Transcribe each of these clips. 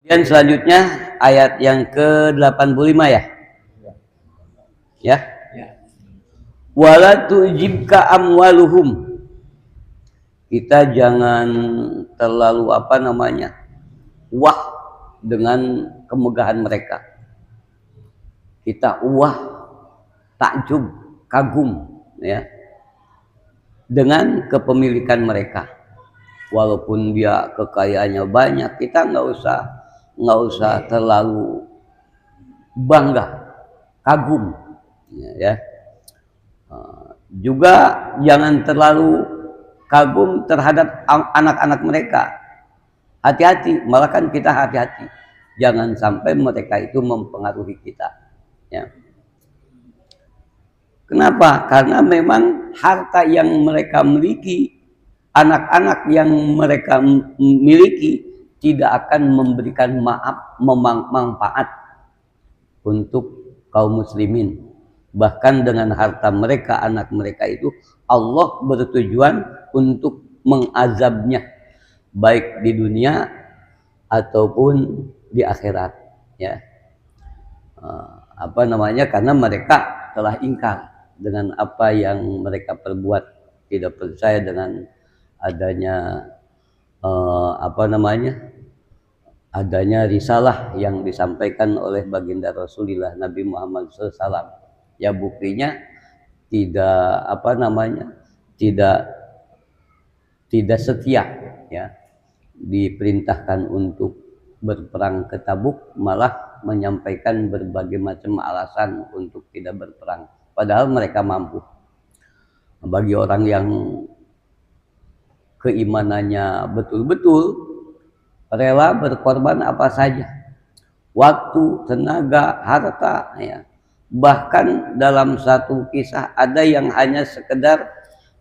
Dan selanjutnya ayat yang ke-85 ya. Ya. Wala tujibka amwaluhum. Kita jangan terlalu wah dengan kemegahan mereka. Kita takjub, kagum ya dengan kepemilikan mereka. Walaupun dia kekayaannya banyak, kita nggak usah terlalu bangga, kagum ya. Juga jangan terlalu kagum terhadap anak-anak mereka. Hati-hati, malah kan kita hati-hati, jangan sampai mereka itu mempengaruhi kita ya. Kenapa? Karena memang harta yang mereka miliki, anak-anak yang mereka miliki tidak akan memberikan manfaat untuk kaum muslimin. Bahkan dengan harta mereka, anak mereka itu Allah bertujuan untuk mengazabnya, baik di dunia ataupun di akhirat ya. Karena mereka telah ingkar dengan apa yang mereka perbuat, tidak percaya dengan adanya adanya risalah yang disampaikan oleh baginda Rasulullah Nabi Muhammad SAW. Ya buktinya tidak setia ya, diperintahkan untuk berperang ke Tabuk malah menyampaikan berbagai macam alasan untuk tidak berperang, padahal mereka mampu. Bagi orang yang keimanannya betul-betul, rela berkorban apa saja, waktu, tenaga, harta ya. Bahkan dalam satu kisah ada yang hanya sekedar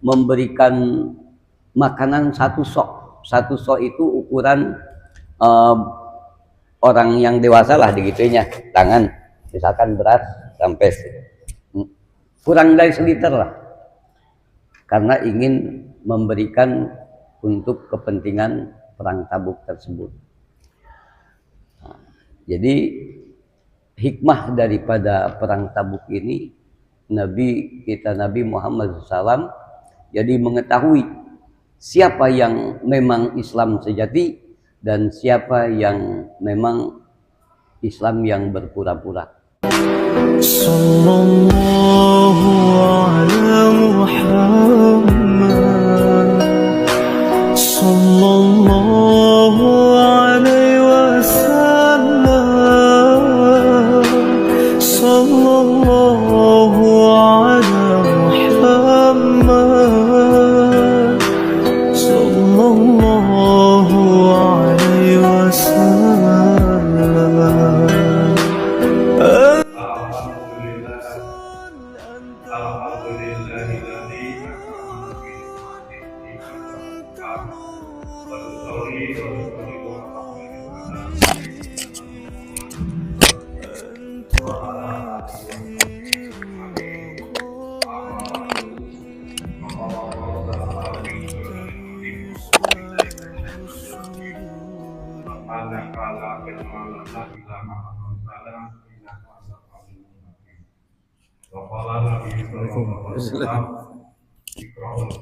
memberikan makanan satu sok itu ukuran orang yang dewasa lah digitunya, tangan misalkan beras sampai kurang dari seliter lah, karena ingin memberikan untuk kepentingan perang Tabuk tersebut. Jadi hikmah daripada perang Tabuk ini, Nabi Muhammad SAW jadi mengetahui siapa yang memang Islam sejati dan siapa yang memang Islam yang berpura-pura. Sallallahu ala Muhammad sallallahu alaihi wasallam sallallahu ala Muhammad sallallahu alaihi wasallam.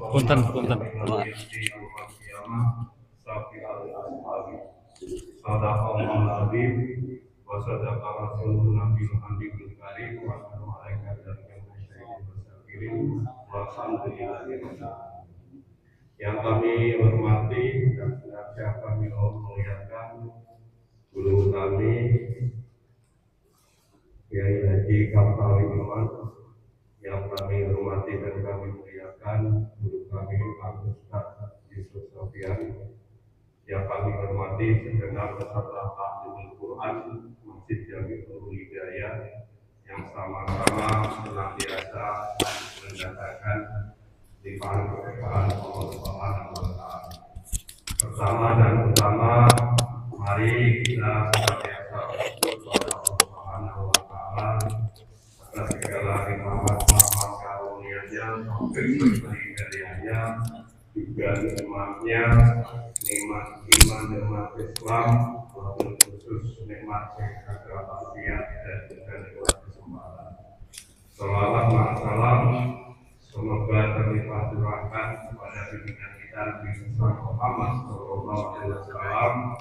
Punten. Yang kami hormati dan senantiasa kami muliakan guru kami Kiai Haji Kapal Iman, yang kami hormati dan kami muliakan guru kami Pak Ustaz Yusuf Sofian, yang kami hormati segenap peserta tahfidz Quran Masjid Jamiul Hidayah yang sama-sama senantiasa mendatangkan limpahan keberkahan Allah Subhanahu wa Ta'ala. Pertama dan utama, mari kita senantiasa bersyukur kepada Allah Subhanahu wa Ta'ala atas segala nikmat karunia-Nya, taufik dan hidayah-Nya, juga nikmatnya, nikmat iman, nikmat Islam, wabil khusus khusus nikmat sehat walafiat dan juga nikmat kesempatan. Salawat salam semoga terlimpah curahkan kepada pimpinan kita Nabi Muhammad Sallallahu Alaihi Wasallam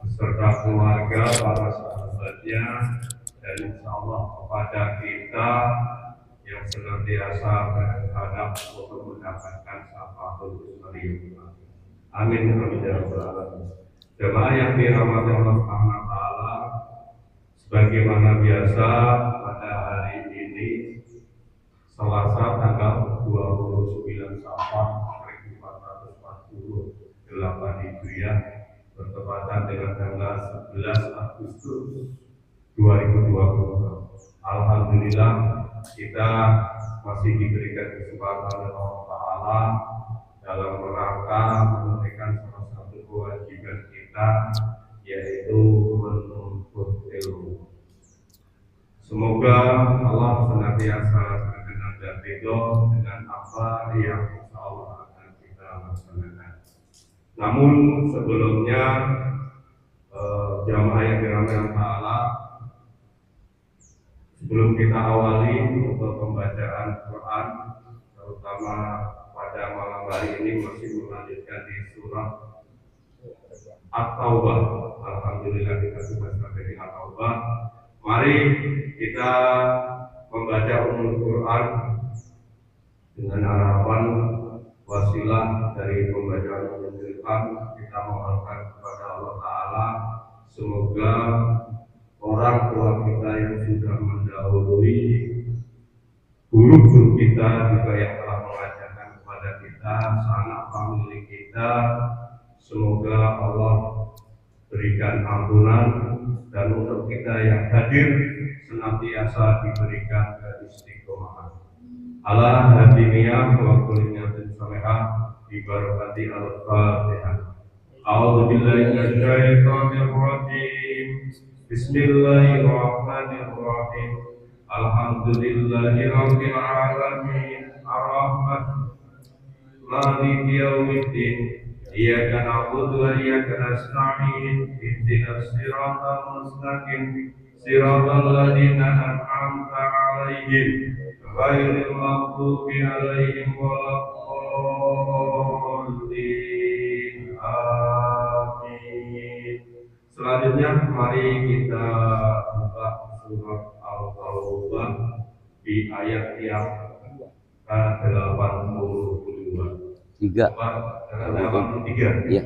beserta keluarga, para sahabatnya, dan insya Allah kepada kita yang senantiasa berharap untuk mendapatkan syafaat beliau. Amin amin ya rabbal alamin. Jemaah yang dirahmati Allah Subhanahu wa taala, sebagaimana biasa pada hari ini Selasa tanggal 29 Safar 1448 Hijriah bertepatan dengan tanggal 11 Agustus 2020. Alhamdulillah kita masih diberikan kesempatan oleh Allah Ta'ala dalam rangka menunaikan salah satu kewajiban kita, yaitu menuntut ilmu. Semoga Allah senantiasa berkenan dan ridho dengan apa yang insya Allah akan kita laksanakan. Namun sebelumnya jamaah yang dirahmati Allah, sebelum kita awali untuk pembacaan Quran, terutama pada malam hari ini masih melanjutkan di surat At-Taubah. Alhamdulillah kita sudah sampai di At-Taubah. Mari kita membaca ulumul Quran dengan harapan wasilah dari pembacaan ulumul Quran kita mohonkan kepada Allah Ta'ala semoga orang tua kita yang sudah mendahului, guru-guru kita juga yang telah mengajarkan kepada kita, sanak famili kita, semoga Allah berikan ampunan, dan untuk kita yang hadir senantiasa diberikan keistiqomahan. Ala hadiniyah wa kulliyatin salihah bi barakati al-Fatihah. A'udzu billahi minasyaitonir rajim. Bismillahirrahmanirrahim. Alhamdulillahirabbil alamin. Ar-Rahman Maliki yaumiddin. Iyyaka na'budu wa iyyaka nasta'in. Ihdinas siratal mustaqim. Siratal ladzina an'amta 'alaihim ghairil maghdubi 'alaihim waladdallin. Amin. Selanjutnya mari kita buka surat Al-Taubah di ayat yang ke-82. 83. Ya.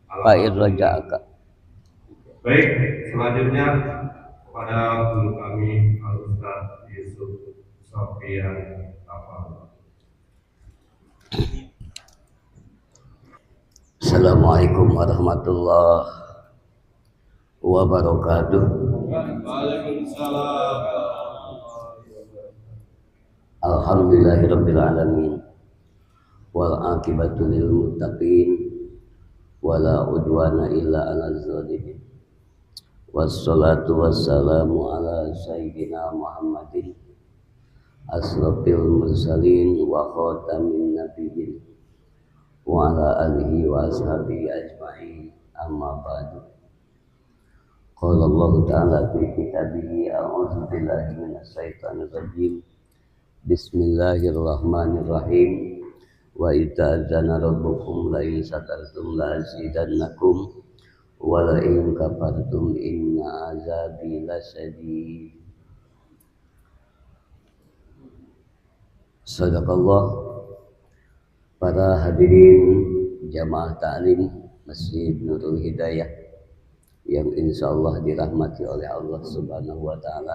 Pak Irraja Kak. Baik, selanjutnya kepada guru kami Al-Ustaz Yusuf Sofian Tafadhol. Assalamualaikum warahmatullahi wabarakatuh. Waalaikumsalam. Alhamdulillahirabbil alamin. Wal aqibatu lil muttaqin wala udwana illa 'alal zalimin. Wassalatu wassalamu ala sayyidina Muhammadin asrafil mursalin wa khatamin nabiyyin wa ala alihi wa ashabihi ajma'in, amma ba'du. Qala Allah ta'ala fi kitabihi, a'udzu billahi minasy syaithanir rajim. Bismillahirrahmanirrahim. Wa ita'adzana rabbukum la in syakartum la azidannakum wa la in kafartum inna azabi lasyadid. Sadaqallah. Para hadirin jamaah ta'lim Masjid Nurul Hidayah yang insyaallah dirahmati oleh Allah Subhanahu wa taala,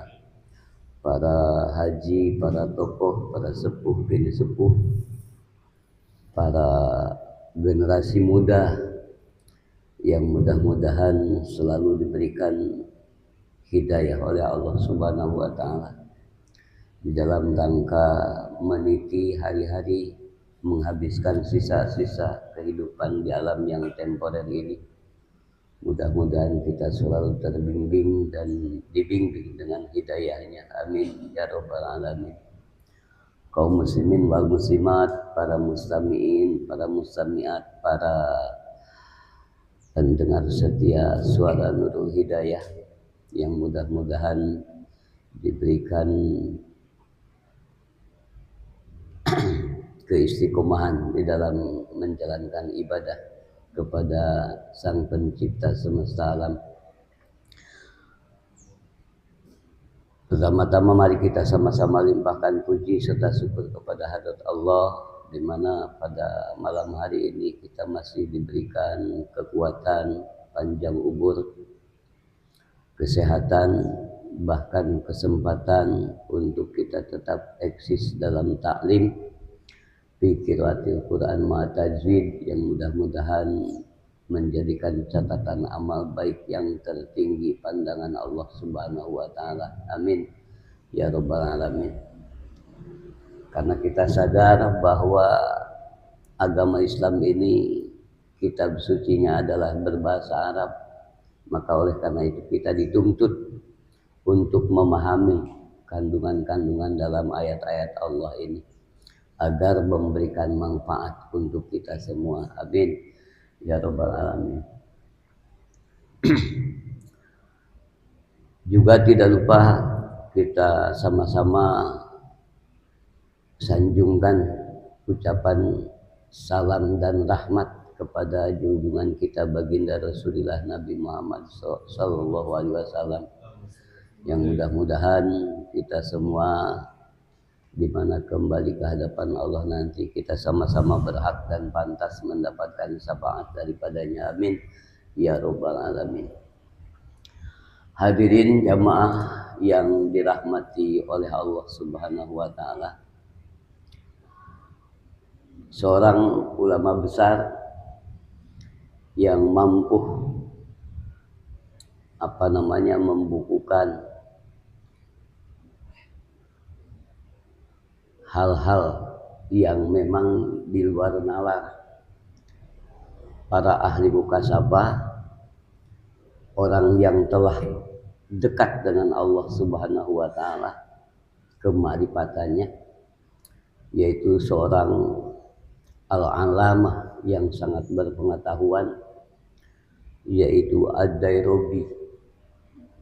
para haji, para tokoh, para sepuh, bini sepuh, para generasi muda yang mudah-mudahan selalu diberikan hidayah oleh Allah Subhanahu wa taala di dalam rangka meniti hari-hari, menghabiskan sisa-sisa kehidupan di alam yang temporer ini. Mudah-mudahan kita selalu terbimbing dan dibimbing dengan hidayahnya. Amin ya rabbal alamin. Kaum muslimin wal muslimat, para mustami'in, para mustami'at, para pendengar setia suara Nurul Hidayah yang mudah-mudahan diberikan keistiqomahan di dalam menjalankan ibadah kepada Sang Pencipta semesta alam. Pertama-tama mari kita sama-sama limpahkan puji serta syukur kepada Hadrat Allah, di mana pada malam hari ini kita masih diberikan kekuatan, panjang umur, kesehatan, bahkan kesempatan untuk kita tetap eksis dalam taklim Qiraatil Quran ma tajwid yang mudah-mudahan menjadikan catatan amal baik yang tertinggi pandangan Allah Subhanahu wa taala. Amin ya rabbal alamin. Karena kita sadar bahwa agama Islam ini kitab sucinya adalah berbahasa Arab, maka oleh karena itu kita dituntut untuk memahami kandungan-kandungan dalam ayat-ayat Allah ini agar memberikan manfaat untuk kita semua. Amin ya rabbal alamin. Juga tidak lupa kita sama-sama sanjungkan ucapan salam dan rahmat kepada junjungan kita baginda Rasulullah Nabi Muhammad sallallahu alaihi wasallam, yang mudah-mudahan kita semua di mana kembali ke hadapan Allah nanti kita sama-sama berhak dan pantas mendapatkan syafaat daripadanya. Amin ya rabbal alamin. Hadirin jamaah yang dirahmati oleh Allah Subhanahu wa taala. Seorang ulama besar yang mampu membukukan hal-hal yang memang di luar nalar para ahli mukasabah, orang yang telah dekat dengan Allah Subhanahu wa taala kemarifatannya, yaitu seorang al-alamah yang sangat berpengetahuan, yaitu Ad-Dairobi.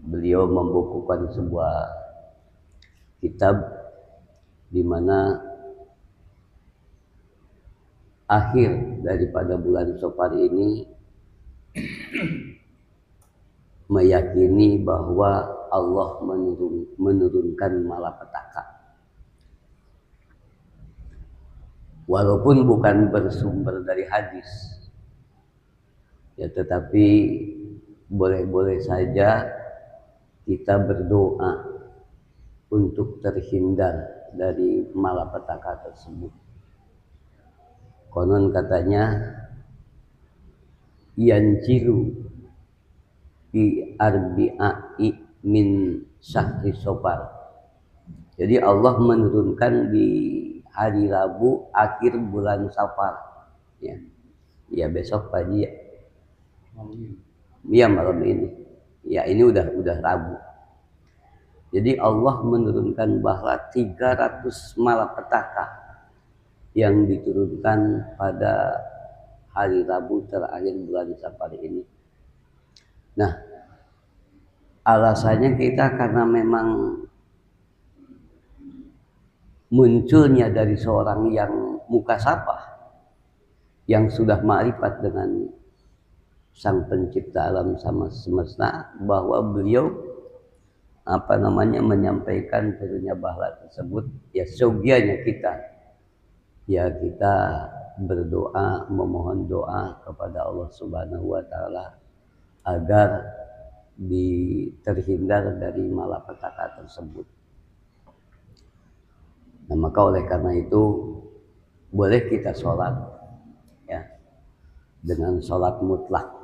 Beliau membukukan sebuah kitab di mana akhir daripada bulan Safar ini meyakini bahwa Allah menurunkan malapetaka. Walaupun bukan bersumber dari hadis, ya, tetapi boleh-boleh saja kita berdoa untuk terhindar dari malapetaka tersebut. Konon katanya yanciru fi arbi'i min syahri Safar. Jadi Allah menurunkan di hari Rabu akhir bulan Safar. Ya, ya besok pagi ya. Iya malam ini. Ya ini udah Rabu. Jadi Allah menurunkan bahwa 300 malapetaka yang diturunkan pada hari Rabu terakhir bulan Safar ini. Nah, alasannya kita karena memang munculnya dari seorang yang mukasabah, yang sudah ma'rifat dengan Sang Pencipta alam sama semesta, bahwa beliau menyampaikan turunnya bahla tersebut, ya seyogianya kita berdoa, memohon doa kepada Allah Subhanahu wa taala agar terhindar dari malapetaka tersebut. Nah, maka oleh karena itu boleh kita sholat, ya, dengan sholat mutlak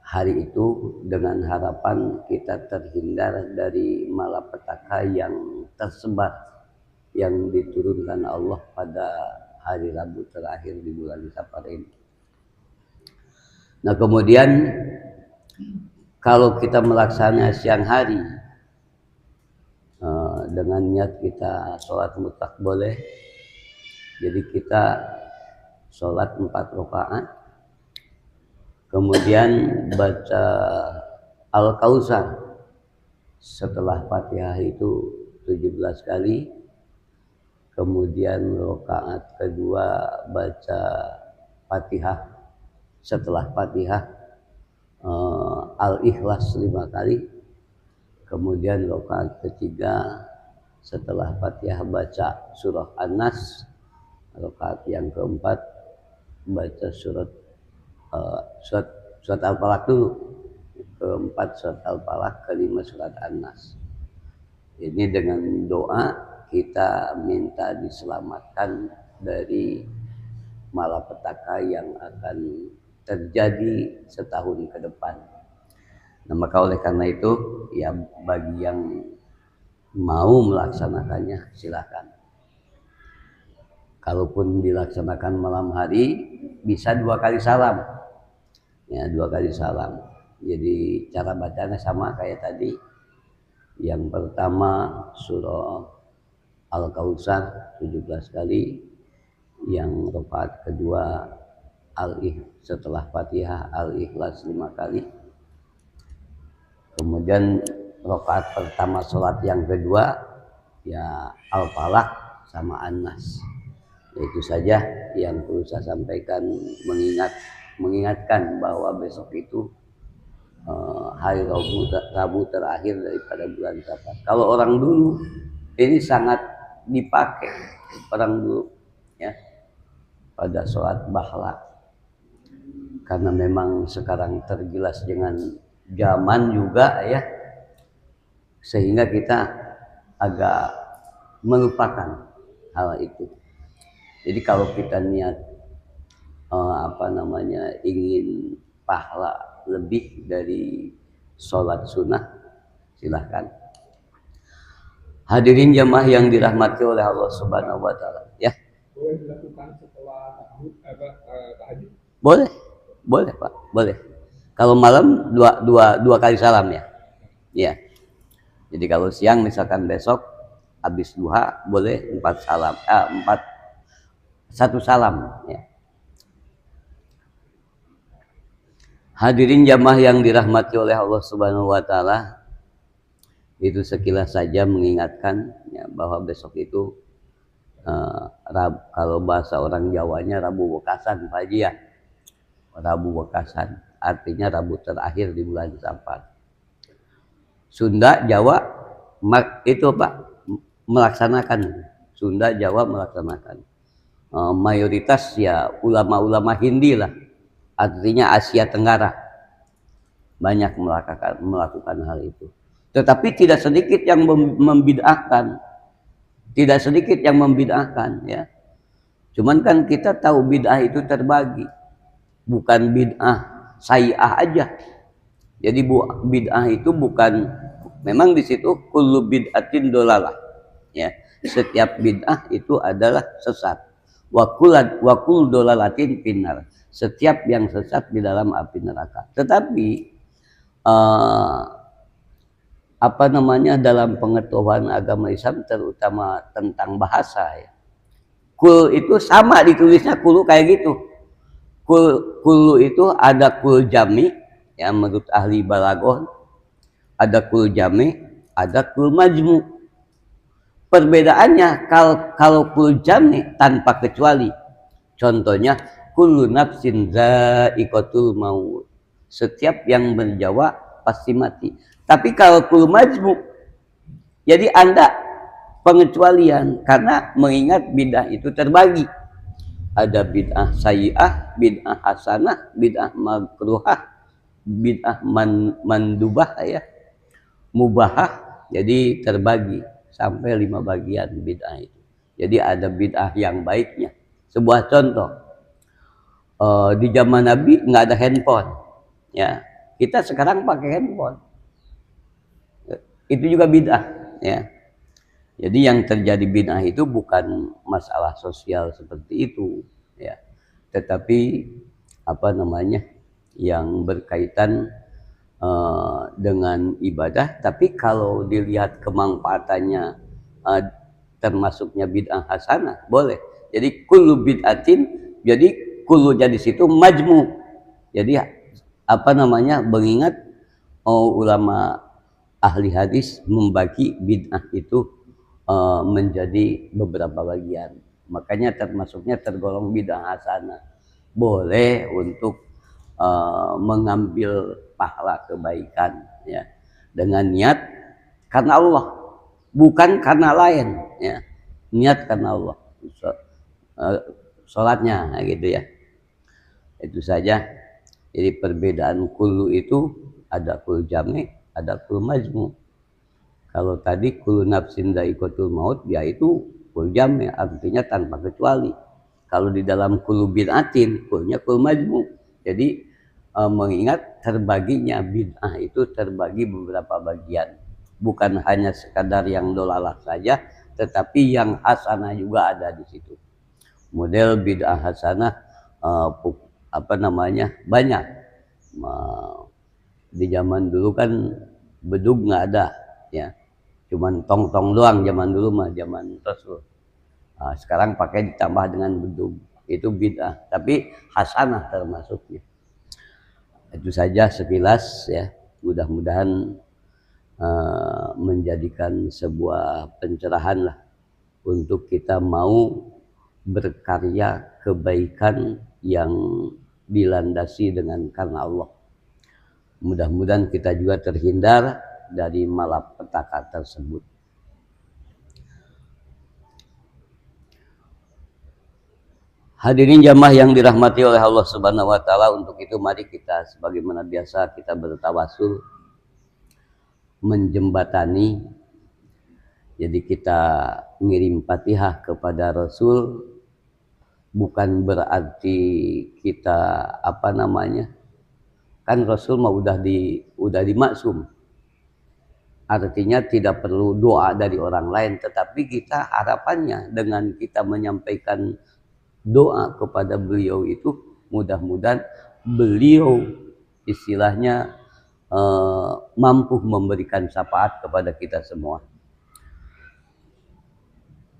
hari itu dengan harapan kita terhindar dari malapetaka yang tersebar yang diturunkan Allah pada hari Rabu terakhir di bulan Safar ini. Nah, kemudian kalau kita melaksanakan siang hari dengan niat kita sholat mutlak boleh. Jadi kita sholat 4 rakaat kemudian baca Al-Kautsar setelah Fatihah itu 17 kali, kemudian rakaat kedua baca Fatihah, setelah Fatihah Al-Ikhlas 5 kali, kemudian rakaat ketiga setelah Fatihah baca surah An-Nas, rakaat yang keempat baca surat Al-Falaq dulu, keempat surat Al-Falaq, kelima surat An-Nas. Ini dengan doa kita minta diselamatkan dari malapetaka yang akan terjadi setahun ke depan. Nah, maka oleh karena itu ya bagi yang mau melaksanakannya silakan. Kalaupun dilaksanakan malam hari bisa 2 kali salam. Ya, 2 kali salam. Jadi cara bacanya sama kayak tadi. Yang pertama surah Al-Kautsar 17 kali. Yang rakaat kedua setelah Fatihah Al-Ikhlas 5 kali. Kemudian rakaat pertama salat yang kedua ya Al-Falaq sama An-Nas. Itu saja yang perlu saya sampaikan, mengingatkan bahwa besok itu hari Rabu terakhir daripada bulan Safar. Kalau orang dulu ini sangat dipakai orang dulu ya pada sholat bahla, karena memang sekarang tergilas dengan zaman juga ya, sehingga kita agak melupakan hal itu. Jadi kalau kita niat ingin pahala lebih dari sholat sunnah, silahkan. Hadirin jamaah yang dirahmati oleh Allah Subhanahu Wa Taala, ya. Boleh dilakukan setelah tahajud? Boleh Pak, boleh. Kalau malam dua kali salam ya, ya. Jadi kalau siang misalkan besok habis duha boleh 4 salam, 1 salam ya. Hadirin jamaah yang dirahmati oleh Allah Subhanahu Wa Taala, itu sekilas saja mengingatkan ya, bahwa besok itu kalau bahasa orang Jawanya Rabu Wekasan Pak Haji ya. Rabu Wekasan artinya Rabu terakhir di bulan Safar. Sunda Jawa itu Pak melaksanakan, Sunda Jawa melaksanakan. Mayoritas ya ulama-ulama Hindi lah, artinya Asia Tenggara banyak melakukan hal itu. Tetapi tidak sedikit yang membid'ahkan, ya. Cuman kan kita tahu bid'ah itu terbagi, bukan bid'ah sayyi'ah aja. Jadi bid'ah itu bukan, memang di situ kullu bid'atin dolalah, ya. Setiap bid'ah itu adalah sesat. Wa kullu dolalatin finnar. Setiap yang sesat di dalam api neraka. Tetapi dalam pengetahuan agama Islam terutama tentang bahasa ya. Kul itu sama ditulisnya kulu kayak gitu. Kulu itu ada kul jami ya menurut ahli balaghah, ada kul jami, ada kul majmu. Perbedaannya kalau kul jami tanpa kecuali. Contohnya kullu nafsin za'iqatul maut. Setiap yang menjawa pasti mati. Tapi kalau kul majmu, jadi Anda pengecualian, karena mengingat bid'ah itu terbagi. Ada bid'ah sayyi'ah, bid'ah hasanah, bid'ah makruhah, bid'ah mandubah ya, mubahah. Jadi terbagi sampai 5 bagian bid'ah itu. Jadi ada bid'ah yang baiknya. Sebuah contoh, di zaman Nabi nggak ada handphone, ya. Kita sekarang pakai handphone, itu juga bid'ah, ya. Jadi yang terjadi bid'ah itu bukan masalah sosial seperti itu, ya. Tetapi yang berkaitan dengan ibadah. Tapi kalau dilihat kemanfaatannya termasuknya bid'ah hasanah, boleh. Jadi kullu bid'atin, jadi kullunya di situ majmu. Jadi mengingat ulama ahli hadis membagi bid'ah itu menjadi beberapa bagian. Makanya termasuknya tergolong bid'ah hasanah. Boleh untuk mengambil pahala kebaikan ya dengan niat karena Allah, bukan karena lain ya. Niat karena Allah. Sholatnya gitu ya. Itu saja. Jadi perbedaan kulu itu ada kul jami, ada kul majmu. Kalau tadi kul nafsin dha'iqatul maut, yaitu kul jami, artinya tanpa kecuali. Kalau di dalam kul bid'atin, kulnya kul majmu. Jadi mengingat terbaginya bid'ah itu terbagi beberapa bagian. Bukan hanya sekadar yang dolalah saja, tetapi yang hasanah juga ada di situ. Model bid'ah hasanah banyak. Di zaman dulu kan bedug nggak ada ya, cuman tong-tong doang zaman dulu mah, zaman Rasul. Sekarang pakai ditambah dengan bedug, itu bid'ah, tapi hasanah termasuknya. Itu saja sekilas ya, mudah-mudahan menjadikan sebuah pencerahan lah untuk kita mau berkarya kebaikan yang dilandasi dengan karena Allah. Mudah-mudahan kita juga terhindar dari malapetaka tersebut. Hadirin jamaah yang dirahmati oleh Allah Subhanahu wa taala, untuk itu mari kita sebagaimana biasa kita bertawasul menjembatani. Jadi kita ngirim Fatihah kepada Rasul bukan berarti kita kan Rasul mah udah dimaksum, artinya tidak perlu doa dari orang lain, tetapi kita harapannya dengan kita menyampaikan doa kepada beliau itu mudah-mudahan beliau istilahnya mampu memberikan syafaat kepada kita semua.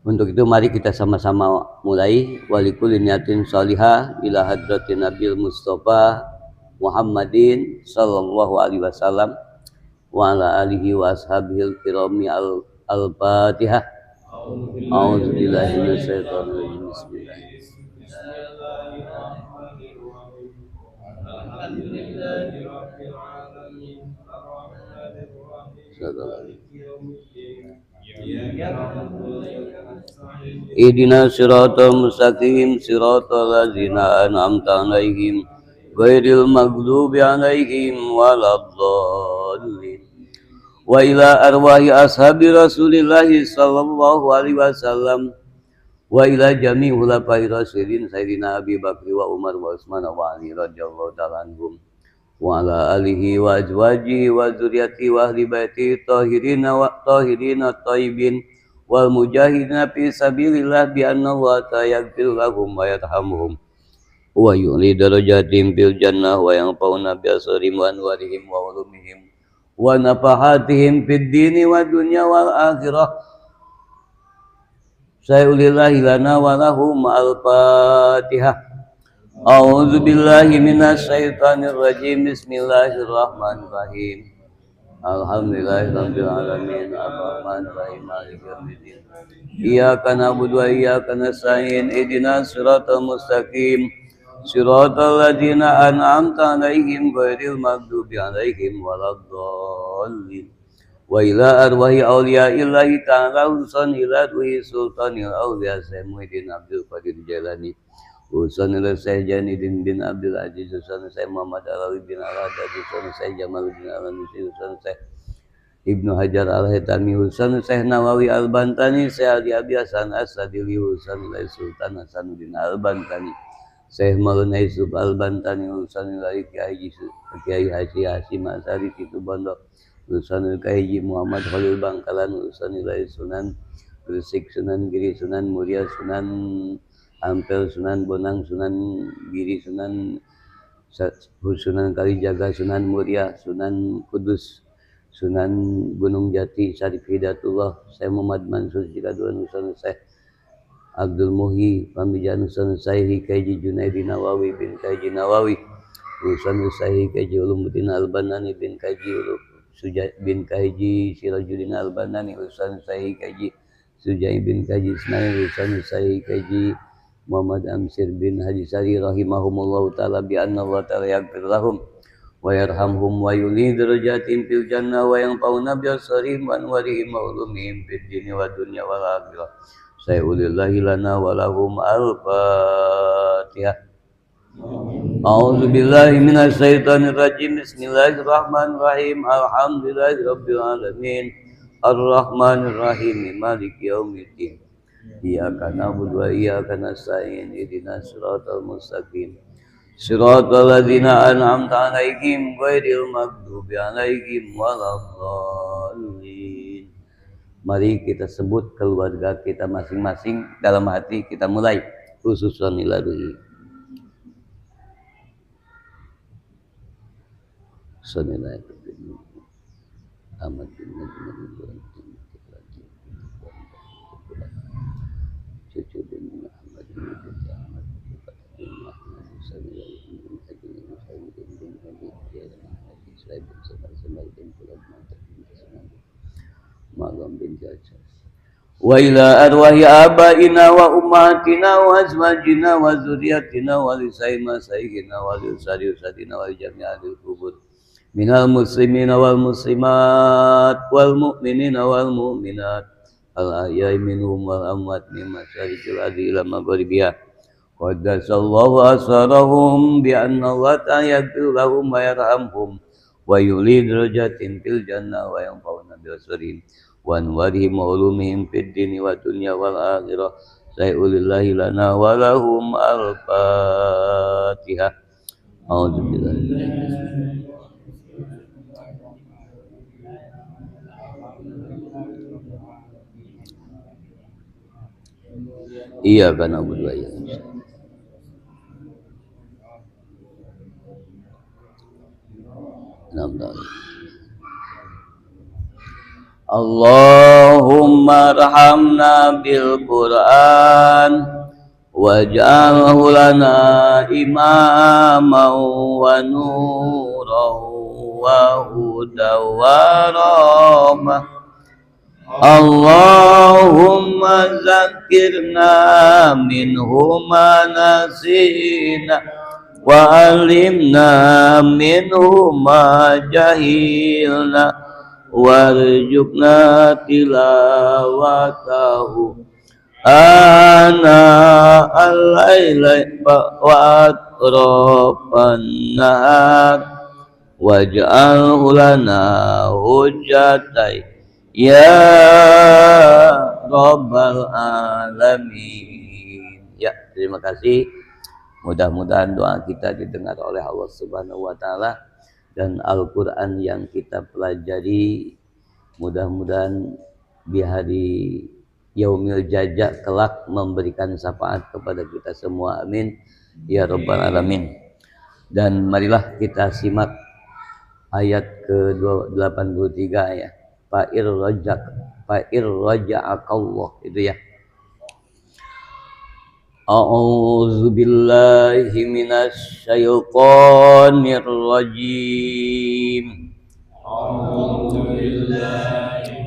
Untuk itu mari kita sama-sama mulai. Walikulli niyatin sholihah ila hadratin Nabil Mustafa Muhammadin sallallahu alaihi wasallam wa ala alihi wa ashabihil kirami al-Fatihah. A'udzu billahi minasyaitonir rajim. Ihdina siratal mustaqim siratal ladzina an'amta 'alaihim ghairil maghdubi 'alaihim waladdallin. Wa ila arwahi ashabi Rasulillah sallallahu alaihi wasallam wa ila jami' khulafai rasyidin sayyidina Abi Bakr wa Umar wa Utsman wa Ali radhiyallahu ta'ala anhum wa ala alihi wa azwajihi wa dzurriyyati wa ahli baiti tahirina thayyibin wal mujahidina fi sabilillah bi anna wa yaghfir lahum wa yarhamuhum wa yu'li darajatim fil jannah wa yanfa'una bi asrihim wa anwarihim wa ulumihim wa nafahatihim fid dini wa dunya wal akhirah. Sayulillahi lana wa lahum al-Fatihah. A'udzu billahi minasyaitonir rajim. Bismillahirrahmanirrahim. Alhamdulillahirabbil alamin arrahmanir rahim maliki yaumiddin. Iyyaka na'budu wa iyyaka nasta'in. Ihdinas siratal mustaqim siratal ladzina an'amta 'alaihim ghairil maghdubi 'alaihim waladdallin. Wa ila arwahi awliyaillahi ta'ala husan ila ruhi sultanil awliya Syekh Muhyiddin Abdul Qadir Jailani, husan ila Syekh Janidin bin Abdul Aziz, husan Syekh Muhammad Alawi bin Al-Haddad, husan Syekh Jamaluddin Al-Anusi, husan Syekh Ibnu Hajar Al-Haytami, husan Syekh Nawawi Al-Bantani, Syekh Ali Abi Hasan As-Sadili, husan ila Sultan Hasanuddin Al-Bantani, Syekh Maulana Yusuf Al-Bantani, husan ila Kiai Haji Hasyim Asari Situbondo, urusan Kaiji Muhammad Khalil Bangkalan, urusan nilai Sunan Gresik, Sunan Giri, Sunan Muria, Sunan Ampel, Sunan Bonang, Sunan Giri, Sunan Kalijaga, Sunan Muria, Sunan Kudus, Sunan Gunung Jati, Syarif Hidayatullah, Syekh Muhammad Mansur Jikaduan, urusan Syekh Abdul Muhi Pamijan, urusan Syekh Kaiji Junaidi Nawawi bin Kaiji Nawawi, Urusan Sahih Kaji Ulumuddin Al-Banani bin Kaji bin Kaji Sirajuddin Al-Banani, urusan Sahih Kaji Sujai bin Kaji Ismail, urusan Sahih Kaji Muhammad Amsir bin Haji Sari rahimahumullahu ta'ala bi anna Allah ta'ala yaghfir lahum wa yarhamhum wa yuli darajatin fil jannah wa yanfa'una bi asrarihim wa anwarihim wa ulumihim fid dini wa dunya wal akhirah. Sayulillahi lana wa lahum al-Fatihah. A'udzu billahi minasy syaithanir rajim. Bismillahirrahmanirrahim. Alhamdulillahi rabbil alamin. Ar-Rahmanir Rahim. Maliki yaumiddin. Iyyaka na'budu wa iyyaka nasta'in. Ihdinas siratal mustaqim. Siratal ladzina an'amta 'alaihim ghairil maghdubi alaihim waladdallin. Mari kita sebut keluarga kita masing-masing dalam hati, kita mulai khususan ilahi. Bismillahirrahmanirrahim. Ahmad bin cucu bin Muhammad bin Ahmad bin Muhammad Magam bin Jajah wa ila arwahi abaina wa ummatina wa azwajina wa zurriyatina wa lisaima sayyidina wa lisadina wa jami'il kubur minal muslimina wal muslimat wal mu'minina wal mu'minat al ahya'i minhum wal amwat min masyariqil ardi ila maghribiha qaddasallahu asrarahum bi anna Allah ta'ala yaghfir lahum wa yarhamhum wa yuli darajatin fil jannah wa yanfa'una bi asrarihim wa anwarihim wa ulumihim fid dini wa dunya wal akhirah. Sayulillahi lana wa lahum al-Fatihah. A'udzu billahi iyyaka na'budu wa iyyaka nasta'in. Allahumma arhamna bil Qur'an waj'alhu lana imaman wa nuran wa hudan wa rahmah. Allahumma zakirna minhu ma nasina wa alimna minhu ma jahilna warzuqna tilawatahu ana al-laili wa atrafan nahar waj'alhu lana hujjatai ya rabbal alamin. Ya, terima kasih. Mudah-mudahan doa kita didengar oleh Allah Subhanahu wa taala dan Al-Qur'an yang kita pelajari mudah-mudahan di hari Yaumil Jaza kelak memberikan syafaat kepada kita semua. Amin ya rabbal alamin. Dan marilah kita simak ayat ke-83 ya. Fa'ir raja'akallah itu ya. A'udzu billahi minasy syaithanir rajim. A'udzu billahi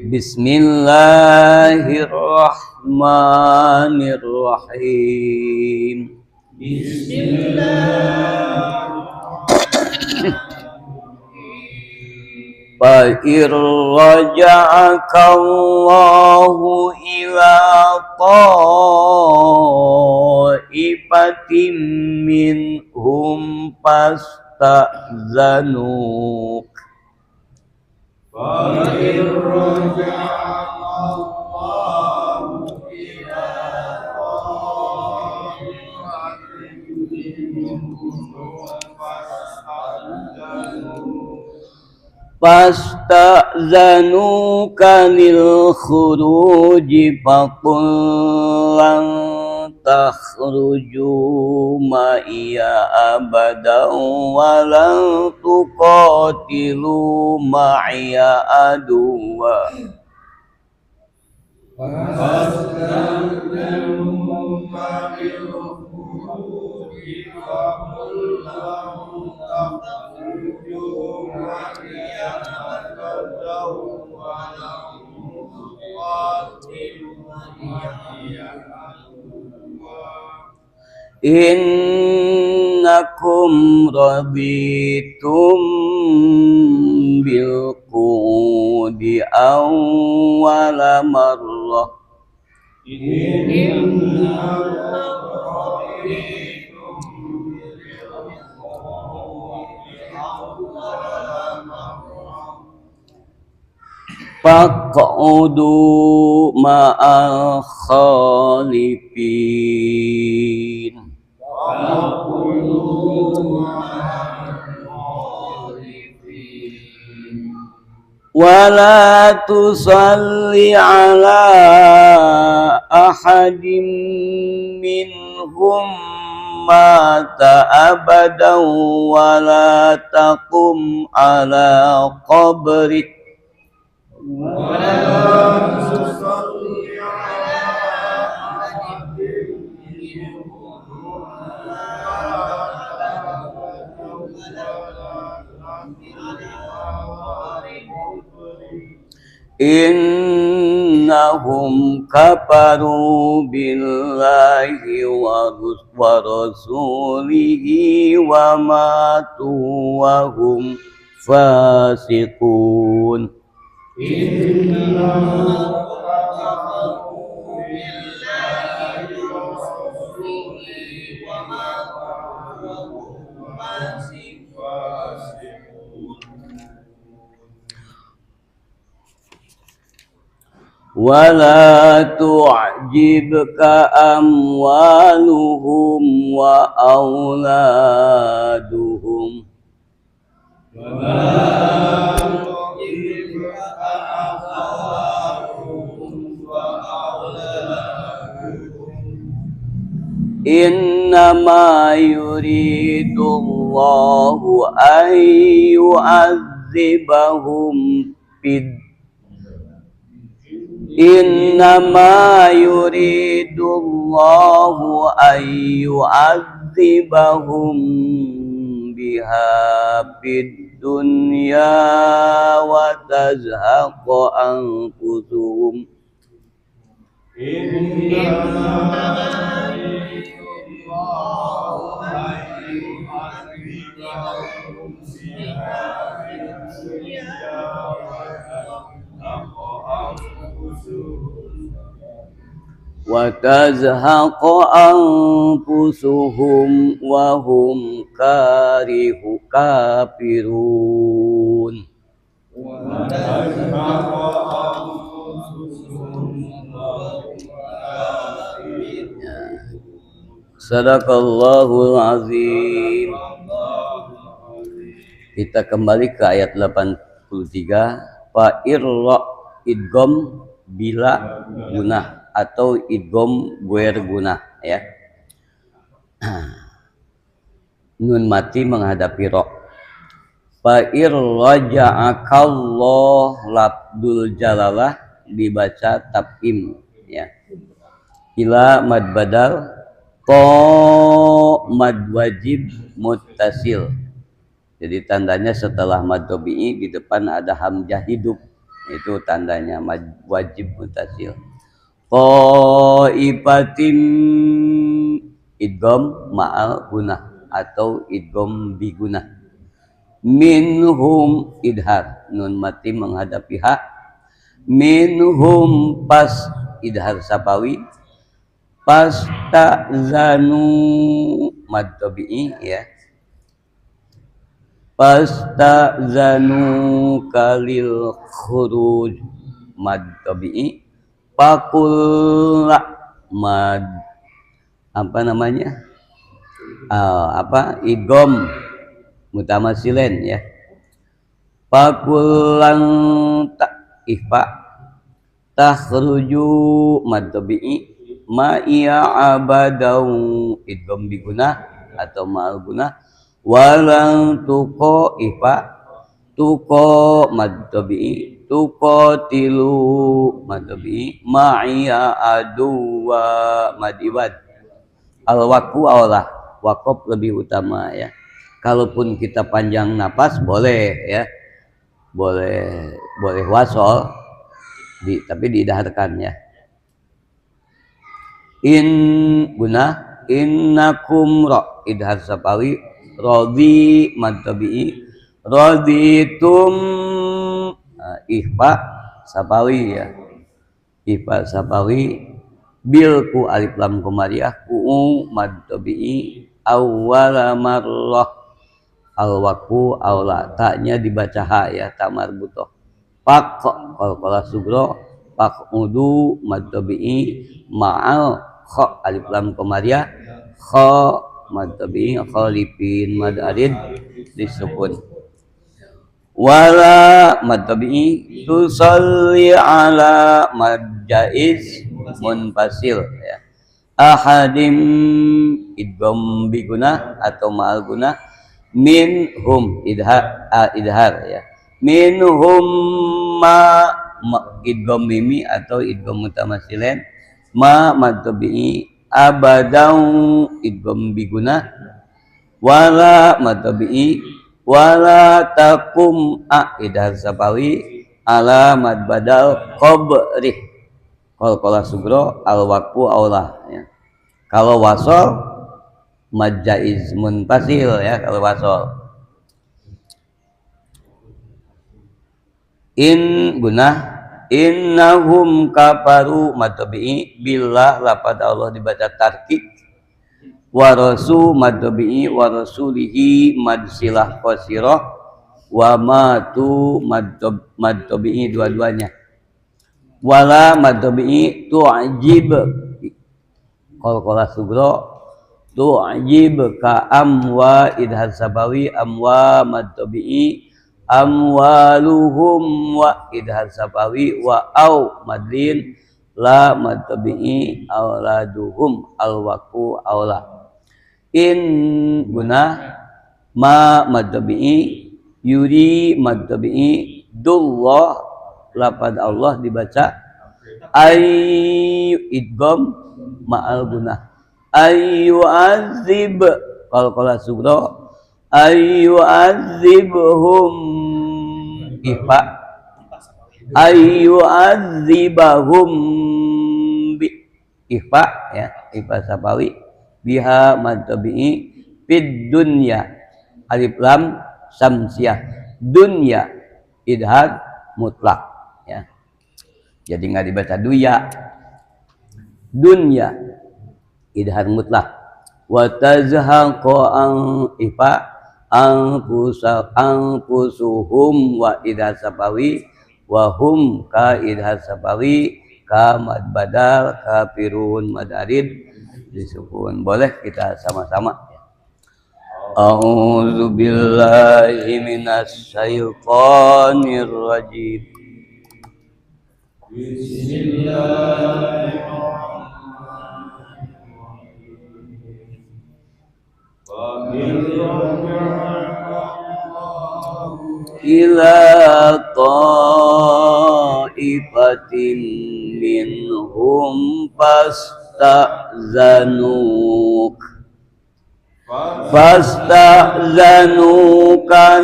Bismillahirrahmanirrahim. Fa'ir raja'akallahu ila ta'ifatin minhum fasta'zanuk. Fa'ir raja'akallahu ila ta'ifatin minhum fasta'zanuka lil khuruji faqul lan takhruju ma'iya abadan wa lan tuqatilu ma'iya aduwa fasta'zanuka lil innakum raditum bil qudi awwala marrah faq'udu ma'al khalifin wala tusalli ala ahadin minhum mata abadan wala taqum ala qabri innahum kafaru billahi wa rasulihi wa matu wa hum fasiqun wala tu'jibka amwaluhum wa auladuhum innama yuridullahu an yu'adzibahum innama yuridullahu an yu'adzibahum biha fid dunya wa tazhaqa anfusuhum wa tazhaqa anfusuhum wa hum kafirun Sadaqallahul azim. Kita kembali ke ayat 83. Fa irra idgham bila gunah atau idgham guer gunah ya. Nun mati menghadapi ro. Fa irraja'akallah labdul jalalah dibaca tabim ya. Ila mad badal to mad wajib muttasil. Jadi tandanya setelah mad tabi'i di depan ada hamzah hidup. Itu tandanya mad wajib muttasil. Qaipatim idgham ma'al gunah atau idgham bi gunah. Minhum idhar nun mati menghadapi ha. Minhum pas idhar sapawi. Pasta'zanu mad tabi'i ya. Pasta'zanu kalil khuruj mad tabi'i. Pakulla mad apa namanya? Idgham mutamasilen ya. Pakulan tak ihfa takhruju mad tabi'i ma iya abadau idgham bi gunah atau ma'al gunah walang tuqa ihfa tuqa mad tabi'i tuqatilu mad tabi'i ma iya aduwa mad iwad al waqfu aulah waqaf lebih utama ya. Kalaupun kita panjang napas boleh ya, boleh wasol tapi diidharkan ya. In gunah innakum idhar sapawi radi mad tabi'i raditum ihfa sapawi ya, ihfa sapawi bil ku alif lam komariah ku mad tabi'i awwala marrah al waqfu aula taknya dibaca ha ya, ta marbutoh. Pak qalqalah sugro pak udu mad tabi'i ma'al kha alif lam komariah kha mad tabi'i khalifin mad arid disukun. Wala mad tabi'i tusalli ala mad jaiz munfasil ya. Ahadim idgham bi gunah atau ma'al gunah minhum idhar ya. Minhum ma idgham mimi atau idgham mutamatsilain ma mad tabi'i abadan idgham bi gunah wala mad tabi'i wala takum idhar sapawi ala mad badal qabrih qalqalah sugro al waqfu aulah ya. Kalau wasol mad jaiz munfasil ya, kalau wasol in gunah innahum kafaru mad tabi'i billah lafaz Allah dibaca tarkik wa rasul mad tabi'i wa rasulihi mad silah qasirah wa matu mad tabi'i dua-duanya. Wala mad tabi'i tu'jib qalqalah sugro tu'jib ka amwa idhar sabawi amwa mad tabi'i amwaluhum wa idhar sabawi wa au madlin la mad tabi'i auladuhum al waqfu aula. In guna ma mad tabi'i yuri mad tabi'i dullah lafaz Allah dibaca ay idgham ma'al gunah ayu azib qalqalah sugro ayu azibhum ihfa ayu azibahum bi ihfa ya, ihfa sapawi biha mad tabi'i fid dunya alif lam samsiah dunya idhar mutlak ya, jadi nggak dibaca duya dunya idhar mutlak. Wa tazhaqu an ifa anfusuhum wa idhar sapawi wa hum ka idhar sapawi ka mad badal kafirun mad arid disukun. Boleh kita sama-sama ya. A'udzu billahi minasy syaithanir rajim. Bismillahirrahmanirrahim. Ila ta'ifatin minhum fasta'zanuka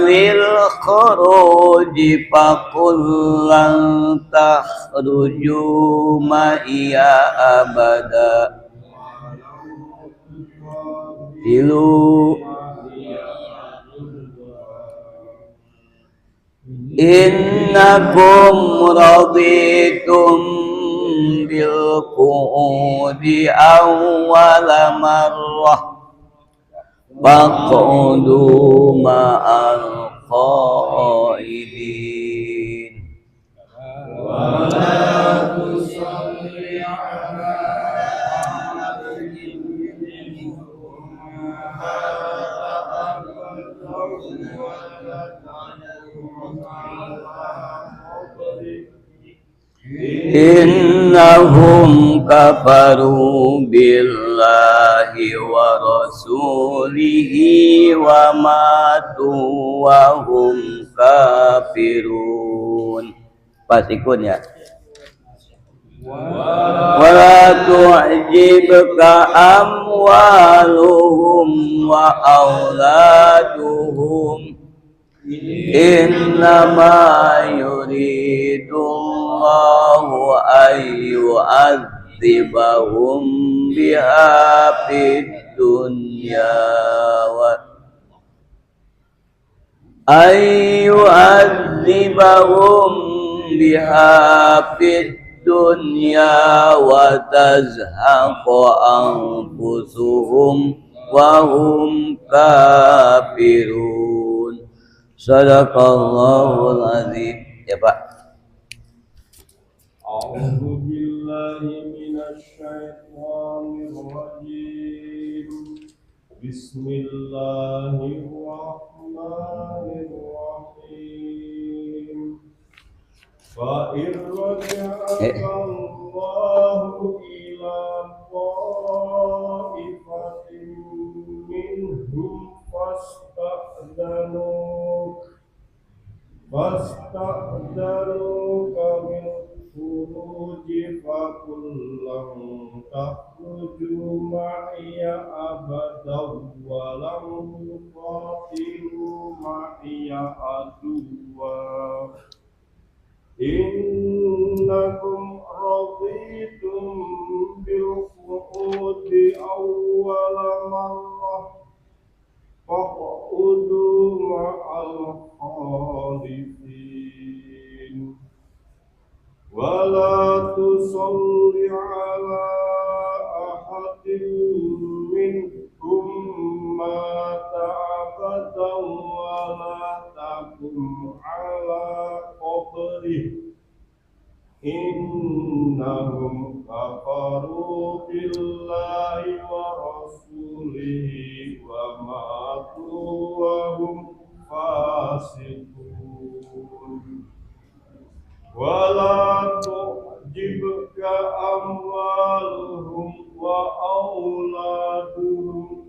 lil khuruji faqul lan takhruju ma'iya abada ilu innakum raditum bil qu'udi awwala marrah faq'udu ma'al qa'idin wa la tusalli ala innahum kafaru billahi wa rasulihi wa matu wa hum kafirun. Pasikun ya. Wala tu'jibka amwaluhum wa auladuhum innama yuridullahu ayyu'adzibahum biha fid dunya wa ayyu'adzibahum biha fid dunya wa tazhaqa anfusuhum wa hum kafirun. Sadaqallahul azim. Ya Pak. A'udzu billahi minasy syaithanir rajim. Bismillahirrahmanirrahim. Fa irja'akallahu ila ta'ifatin minhum fasta'dhanuka min khuruji faqul lam takhruju ma'iya abadan wa lam tuqatilu ma'iya aduwa innakum raditum bil qu'udi awwala marrah faq'udu ma'al khalifin wa la tusalli ala ahadin minhum mata abadan wa la taqum ala qabrih innahum kafaru billahi wa rasulihi wa matu wa hum fasiqun wa la tu'jibka amwaluhum wa auladuhum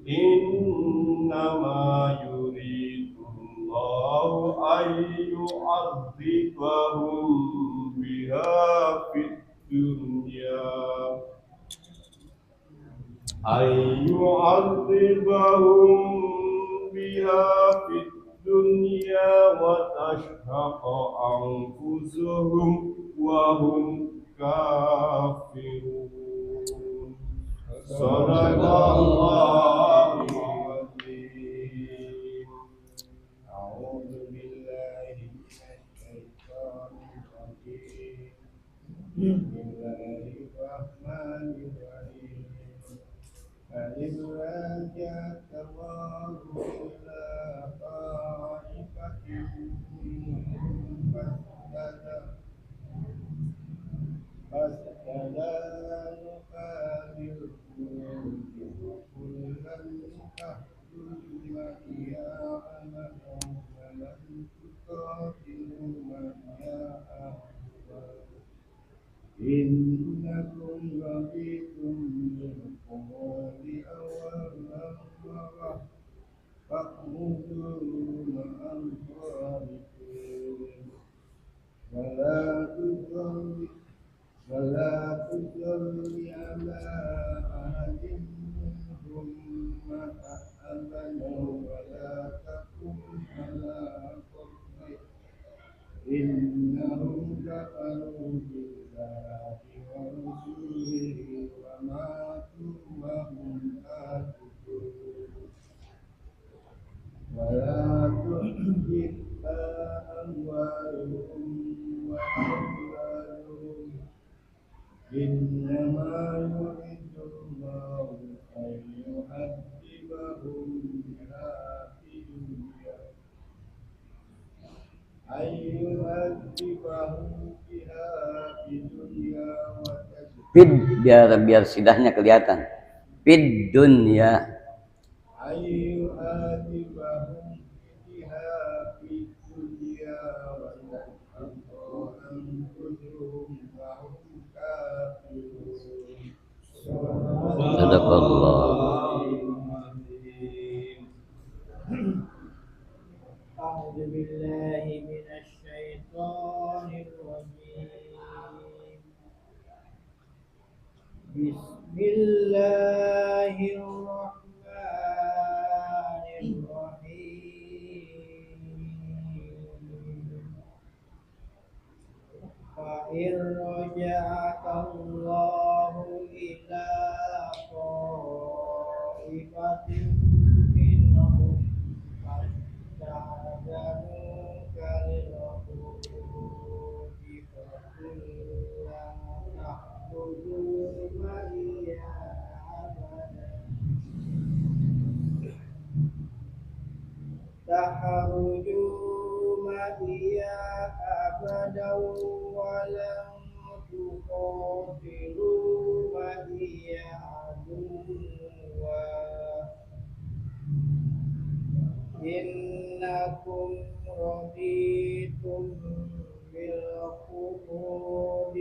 innama yuridullahu ayyu'adzibahum biha fid dunya wa tashhaqa anfusuhum wa hum kafirun. Sadaqallahul azim. A'udzu billahi minasy syaithanir rajim. Bismillahirrahmanirrahim. فإذ راجعك الله إلى طائفة منهم فاستدانك بالقلوب كلا تحكم معي أبدا ولن تقاتلوا معي أبدا إنكم رضيتم بالقعود أول مرة فاقعدوا مع الخالفين ولا تصل على أحد منهم مات أبدا ولا تقم على قبره إنهم كفروا بالله ورسوله وماتوا وهم كافرون ولا تعجبك أموالهم وأولادهم إنما يريد الله أن يعذبهم بها في الدنيا Fid biar sidahnya kelihatan. Fid dunya. Ayu adibahum biha fid dunya wa tasabbu anfusuhum wa hum kafirun. Sadaqallah. أعوذ بالله من الشيطان الرجيم بسم الله الرحمن الرحيم فإن رجعك الله تخرجوا معي أبدا ولن تقاتلوا معي عدوا إنكم رضيتم بالقعود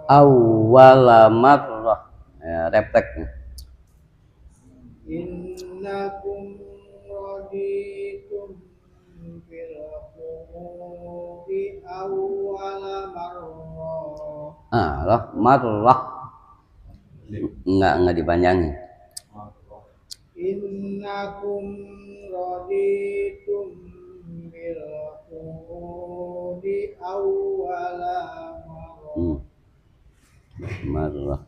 awwala marrah. Ya, refleks. إنكم رضيتم بالقعود أول مرة Marrah enggak dipanjangin. إنكم رضيتم بالقعود أول مرة Marrah.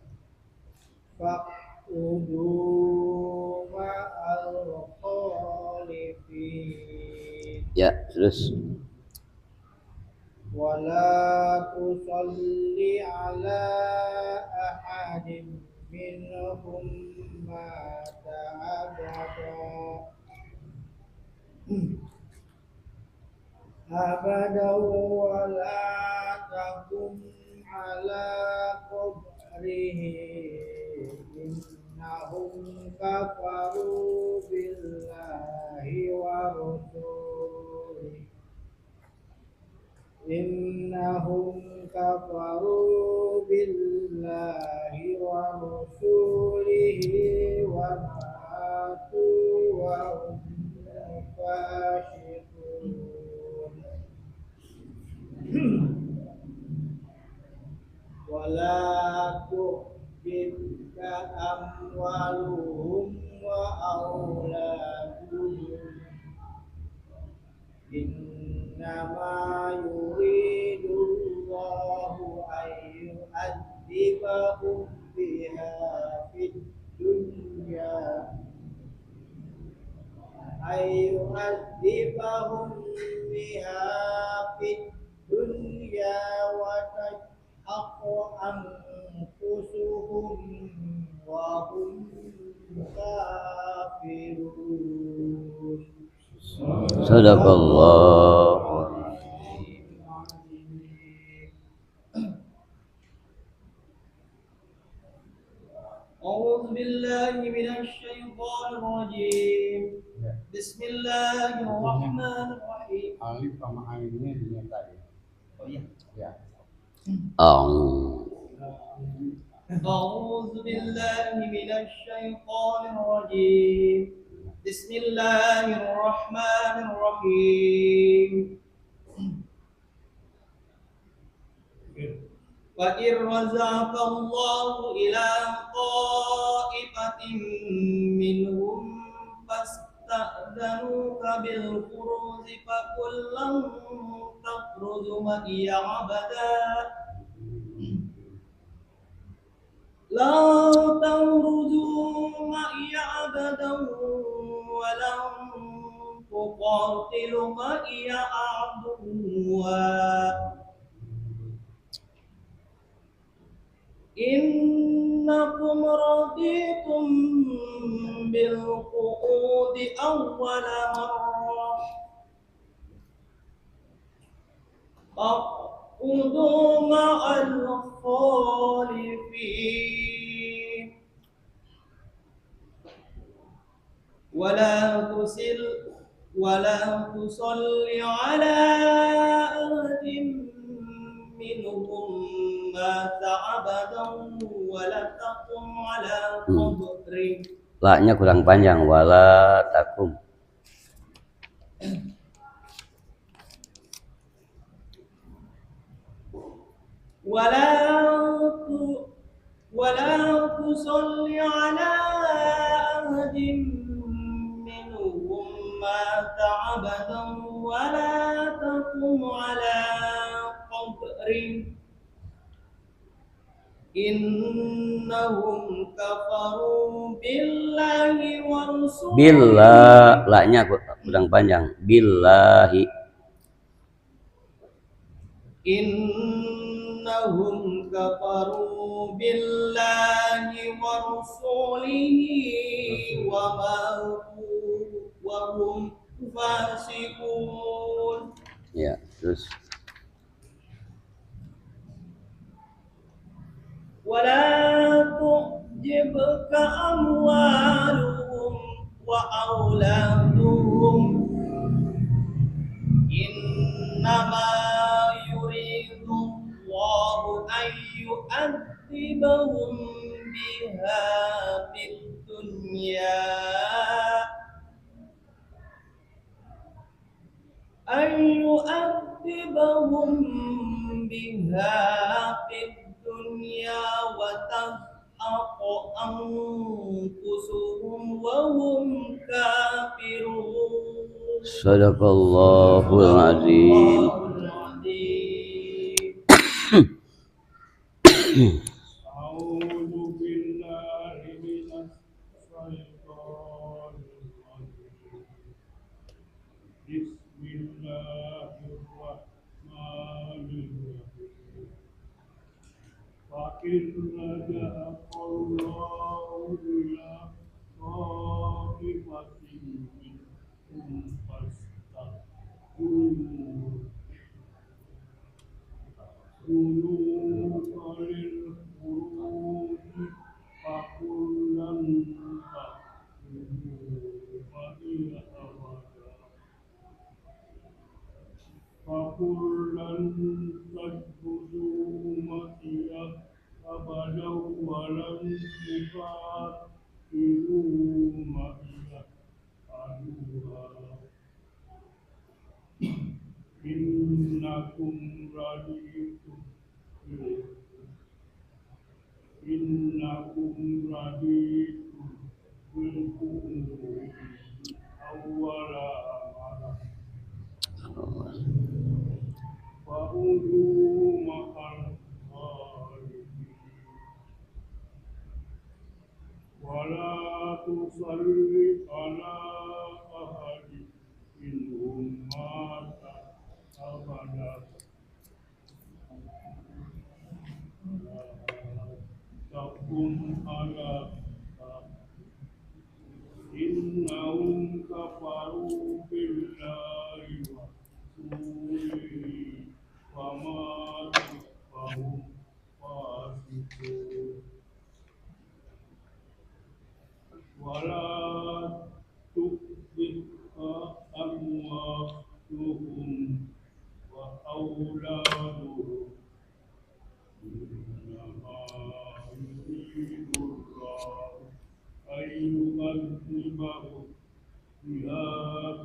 فاقعدوا مع الخالفين Ya, terus ولا تصل على أحد منهم مات أبدا ولا تقم على قبره إنهم كفروا بالله ورسوله إنهم كفروا بالله ورسوله وماتوا وهم فاسقون ولا تعجبك أموالهم وأولادهم إنما يريد الله أن يعذبهم بها في الدنيا وتشق أنفسهم وهم كافرون. Sadaqallah. أعوذ بالله من الشيطان الرجيم. بسم الله الرحمن الرحيم. Alif sama ainnya dinyatain. Oh iya. Ya. أعوذ بالله من الشيطان الرجيم. بسم الله الرحمن الرحيم. وإن رزقك الله إلى طائفة منهم فاستأذنوك بالخروج فقل لن تخرجوا معي أبدا لا تخرجوا معي أبدا ولن تقاتلوا معي عدوا إنكم رضيتم بالقعود أول مرة فاقعدوا مع الخالفين ولا تصل على أحد منهم مات أبدا ولا تقم على قبره. La-nya kurang panjang, wala takum. ولا تصل على أحد منهم مات أبدا ولا تقم على قبره إنهم كفروا بالله ورسوله. Billah, la-nya kurang panjang. Billahi. إنهم كفروا بالله ورسوله وماتوا وهم فاسقون. Ya, terus ولا تعجبك أموالهم وأولادهم إنما يريد الله أن يؤذبهم بها في الدنيا وتزهق أنفسهم وهم كافرون. Sadaqallahul azim. أعوذ بالله من الشيطان الرجيم بسم الله الرحمن الرحيم فإن رجعك الله إلى طائفة منهم فاستغفروا قلوب للخروج فكلا تأخذوا معي أبدا فكلا تأخذوا معي أبدا ولن تقاتلوا معي عدوا إنكم رضيتم بالكفر أول مرة فأولوا مع الخالدين ولا تصل على أحد منهم مات أبدا تقم على إنهم كفروا بالله ورسوله وماتوا فهم فاسقون ولا تؤذك أموالهم وأولادهم إنما يريد الله أن يؤذبهم بها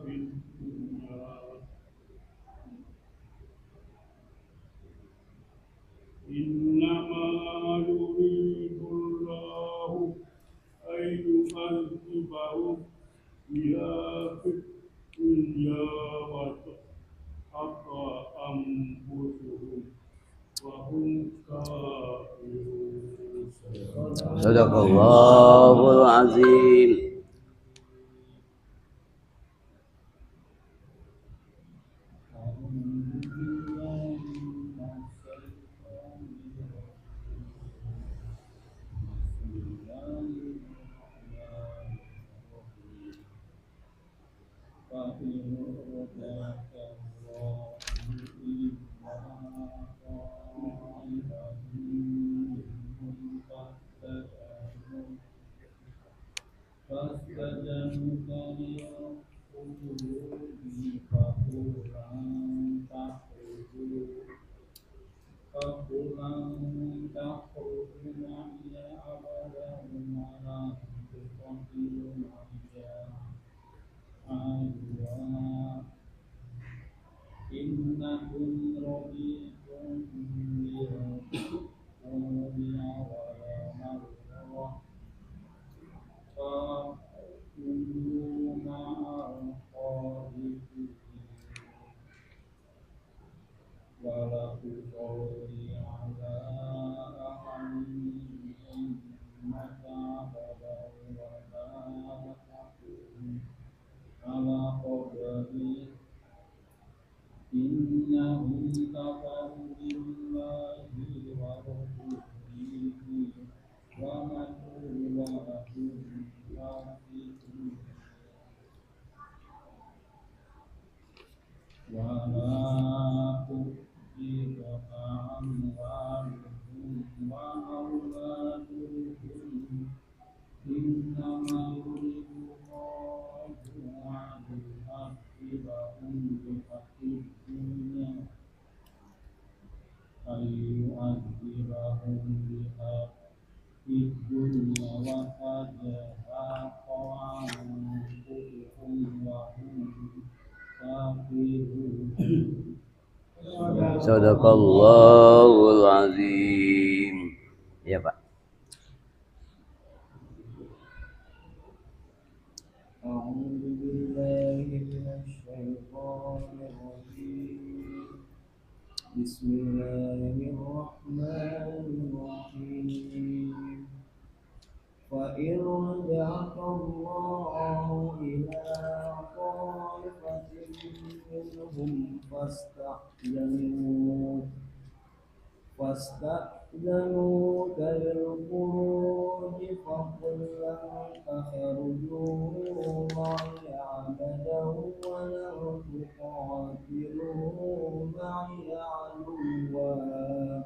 في الدنيا إنما يريد الله أن يؤذبهم بها في الدنيا وتزهق أنفسهم وهم كافرون. Sadaqallahul azim. وقد حاق عنهم وهم كافرون. Sadaqallahul azim. Ya Pak. أعوذ بالله من الشيطان الرجيم بسم الله الرحمن الرحيم فإن رجعك الله إلى طائفة منهم فاستأذنوك للخروج فقل لن تخرجوا معي أبدا ولن تقاتلوا معي عدوا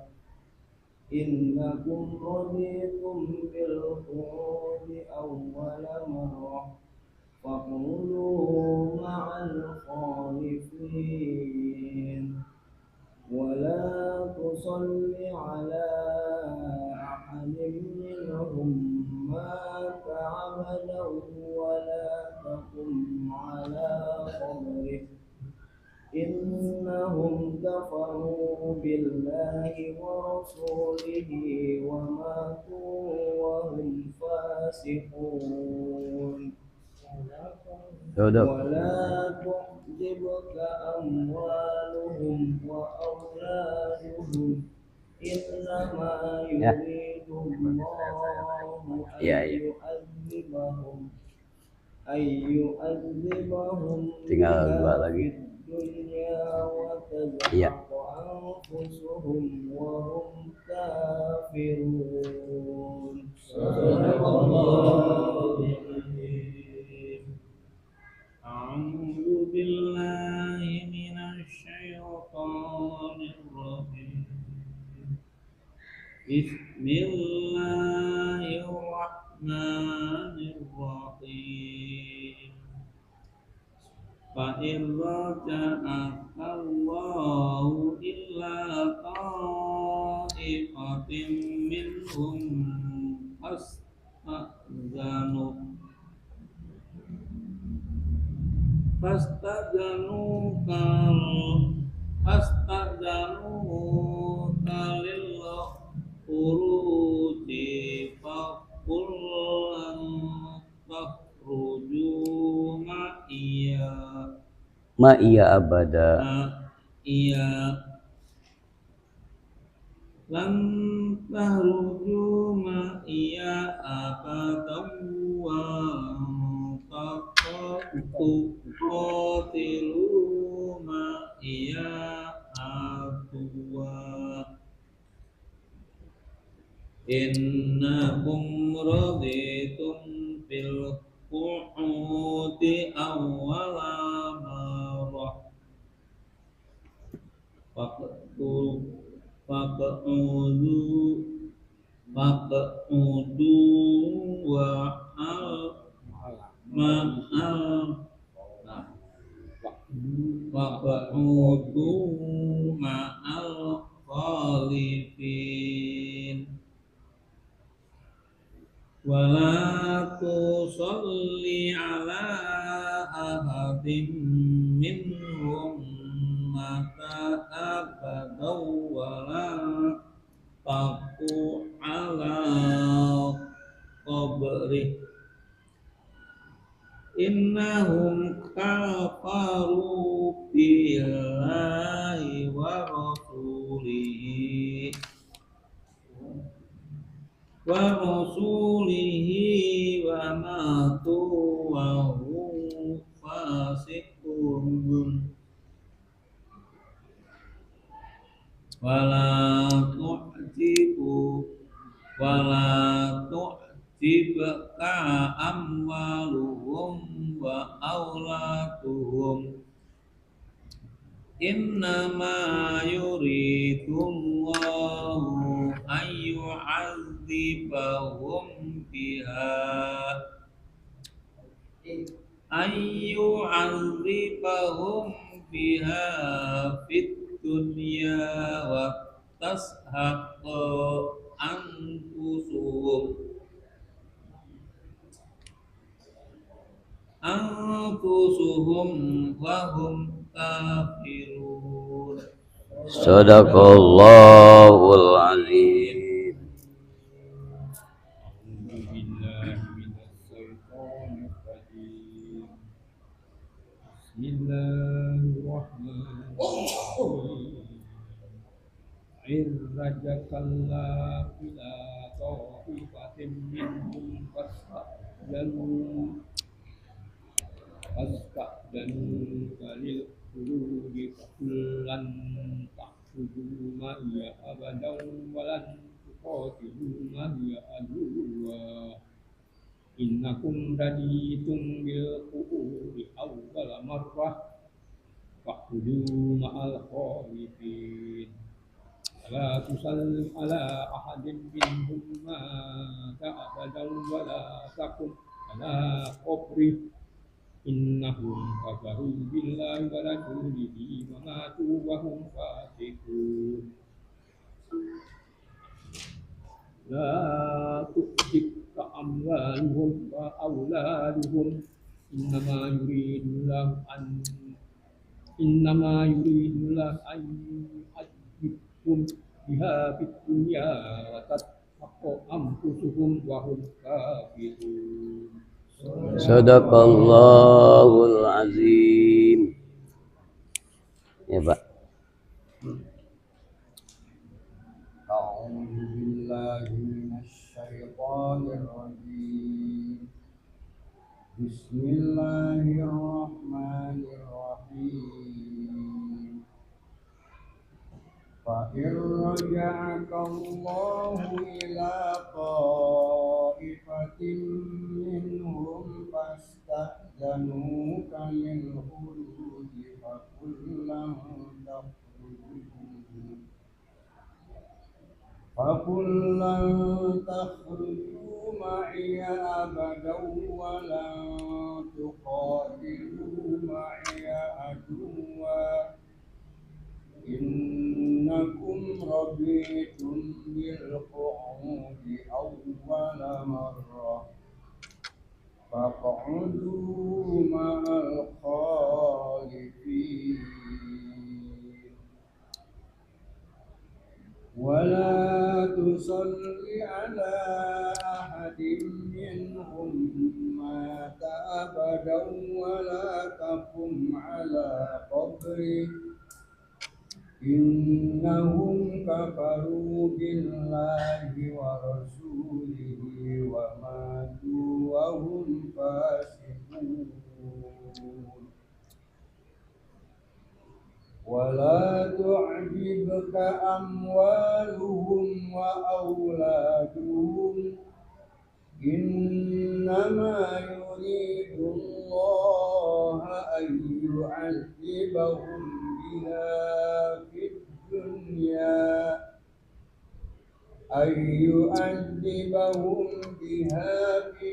إنكم رضيتم بالقعود أول مرة فاقعدوا مع الخالفين ولا تصل على أحد منهم مات أبدا ولا تقم على قبره إنهم كفروا بالله ورسوله وماتوا وهم فاسقون ولا تعجبك أموالهم وأولادهم إنما يريد الله أن يؤذبهم Tinggal dua lagi. الدنيا وتزهق أنفسهم وهم كافرون. صدق الله العظيم. أعوذ بالله من الشيطان الرجيم بسم الله الرحمن الرحيم فإن رجعك الله إلى طائفة منهم فاستأذنوك للخروج فقل لن تخرجوا Ma'iya abada. Lan tahruju ma'iya abadan wa taqatilu ma'iya aduwa innakum raditum bil qu'udi awwala marrah faq'udu ma'al khalifin wala tusalli ala ahadin minhum mata abadan wala taqu ala qabrih innahum kafaru billahi wa rasulihi wa matu wa hum fasiqun wala tu'jibka amwaluhum wa auladuhum innama yuridullahu an yu'adzibahum biha fid dunya wa tashaqqa anfusuhum أنفسهم وهم كافرون. Sadaqallahul azim. أعوذ بالله من الشيطان الرجيم. بسم الله الرحمن الرحيم. إذ رجعك الله إلى طائفة منهم فاستأذنوك للخروج فقل لن تخرجوا معي أبدا ولن تقاتلوا معي عدوا إنكم رضيتم بالقعود أول مرة فاقعدوا مع الخالفين ولا تسلم على أحد منهم مات أبدا ولا تقم على قبره إنهم كفروا بالله ورسوله وماتوا وهم فاسقون لا تؤتك أموالهم وأولادهم إنما يريد الله أن يعذبكم بها في الدنيا وتزهق أنفسهم وهم كافرون. Sadaqallahul azim. Ya Pak. أعوذ بالله من الشيطان الرجيم. بسم الله الرحمن الرحيم. فإن رجعك الله إلى طائفة منهم فاستأذنوك للخروج فقل لن تخرجوا معي أبدا ولن تقاتلوا معي عدوا إنكم رضيتم بالقعود أول مرة فاقعدوا مع الخالفين ولا تصل على أحد منهم مات أبدا ولا تقم على قبره إنهم كفروا بالله ورسوله وماتوا وهم فاسقون ولا تعجبك أموالهم وأولادهم إنما يريد الله أن يعذبهم بها في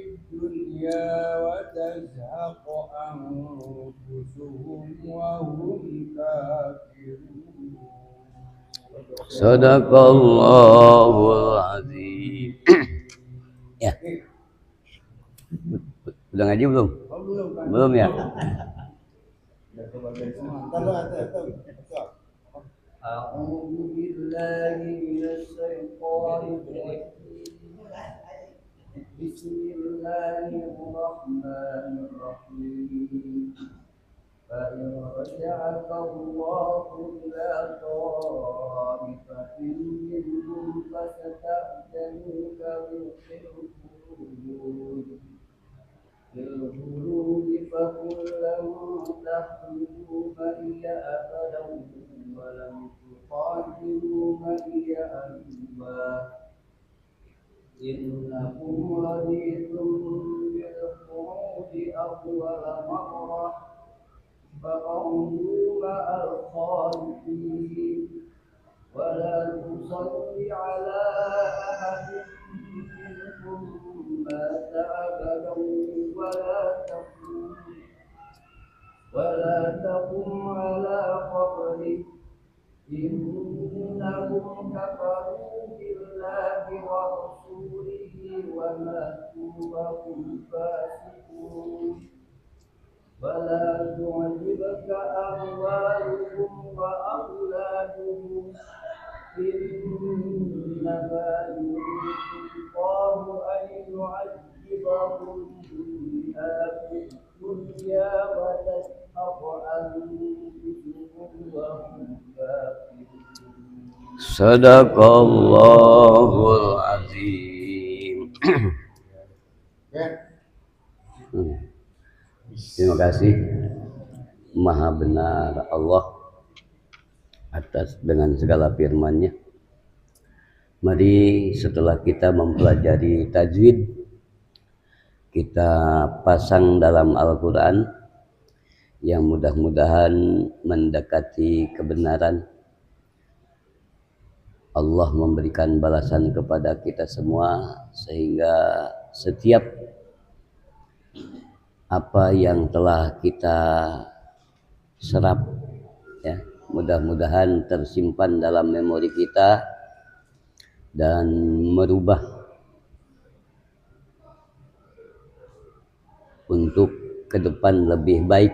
الدنيا وتزهق أنفسهم وهم كافرون. Sadaqallahul azim. Ya. Udah ngaji belum? Belum ya? أعوذ بالله من الشيطان الرجيم. بسم الله الرحمن الرحيم. فإن رجعك الله إلى طائفة منهم فاستأذنوك للخروج فقل لهم تخرجوا معي أبدا ولم تقاتلوا معي عدوا إنكم رضيتم بالقعود أول مرة فقعدوا مع الخالفين ولا تصل على أحد منهم مات أبدا ولا تقم على قبره إنهم كفروا بالله ورسوله وماتوا وهم فاسقون ولا تعجبك أموالهم وأولادهم إنما يريد الله أن يعذبهم بها في الدنيا وتزهق أنفسهم وهم كافرون. Sadaqallahul azim. Terima kasih Maha benar Allah atas dengan segala firman-Nya. Mari setelah kita mempelajari tajwid, kita pasang dalam Al-Quran yang mudah-mudahan mendekati kebenaran. Allah memberikan balasan kepada kita semua sehingga setiap apa yang telah kita serap, ya, mudah-mudahan tersimpan dalam memori kita dan merubah untuk ke depan lebih baik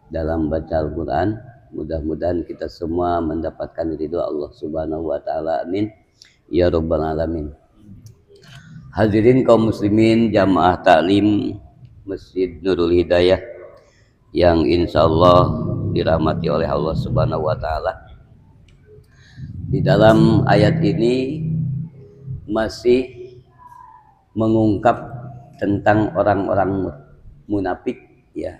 dalam baca Al-Quran. Mudah-mudahan kita semua mendapatkan ridho Allah Subhanahu wa Ta'ala. Amin ya Rabbal Alamin. Hadirin kaum muslimin jamaah taklim Masjid Nurul Hidayah yang insya Allah dirahmati oleh Allah Subhanahu wa Ta'ala. Di dalam ayat ini masih mengungkap tentang orang-orang munafik, ya,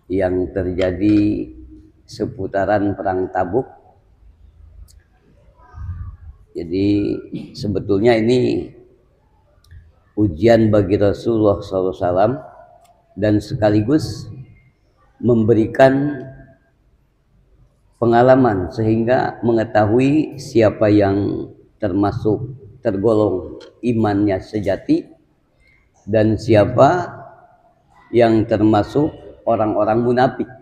yang terjadi seputaran perang Tabuk. Jadi sebetulnya ini ujian bagi Rasulullah SAW dan sekaligus memberikan pengalaman sehingga mengetahui siapa yang tergolong imannya sejati dan siapa yang termasuk orang-orang munafik.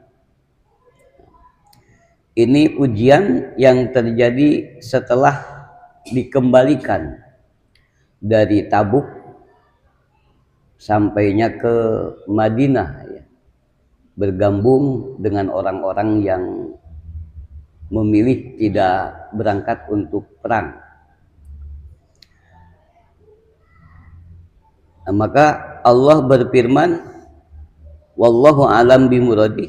Ini ujian yang terjadi setelah dikembalikan dari Tabuk sampainya ke Madinah, ya, bergabung dengan orang-orang yang memilih tidak berangkat untuk perang. Nah, maka Allah berfirman, wallahu alam bimuradi,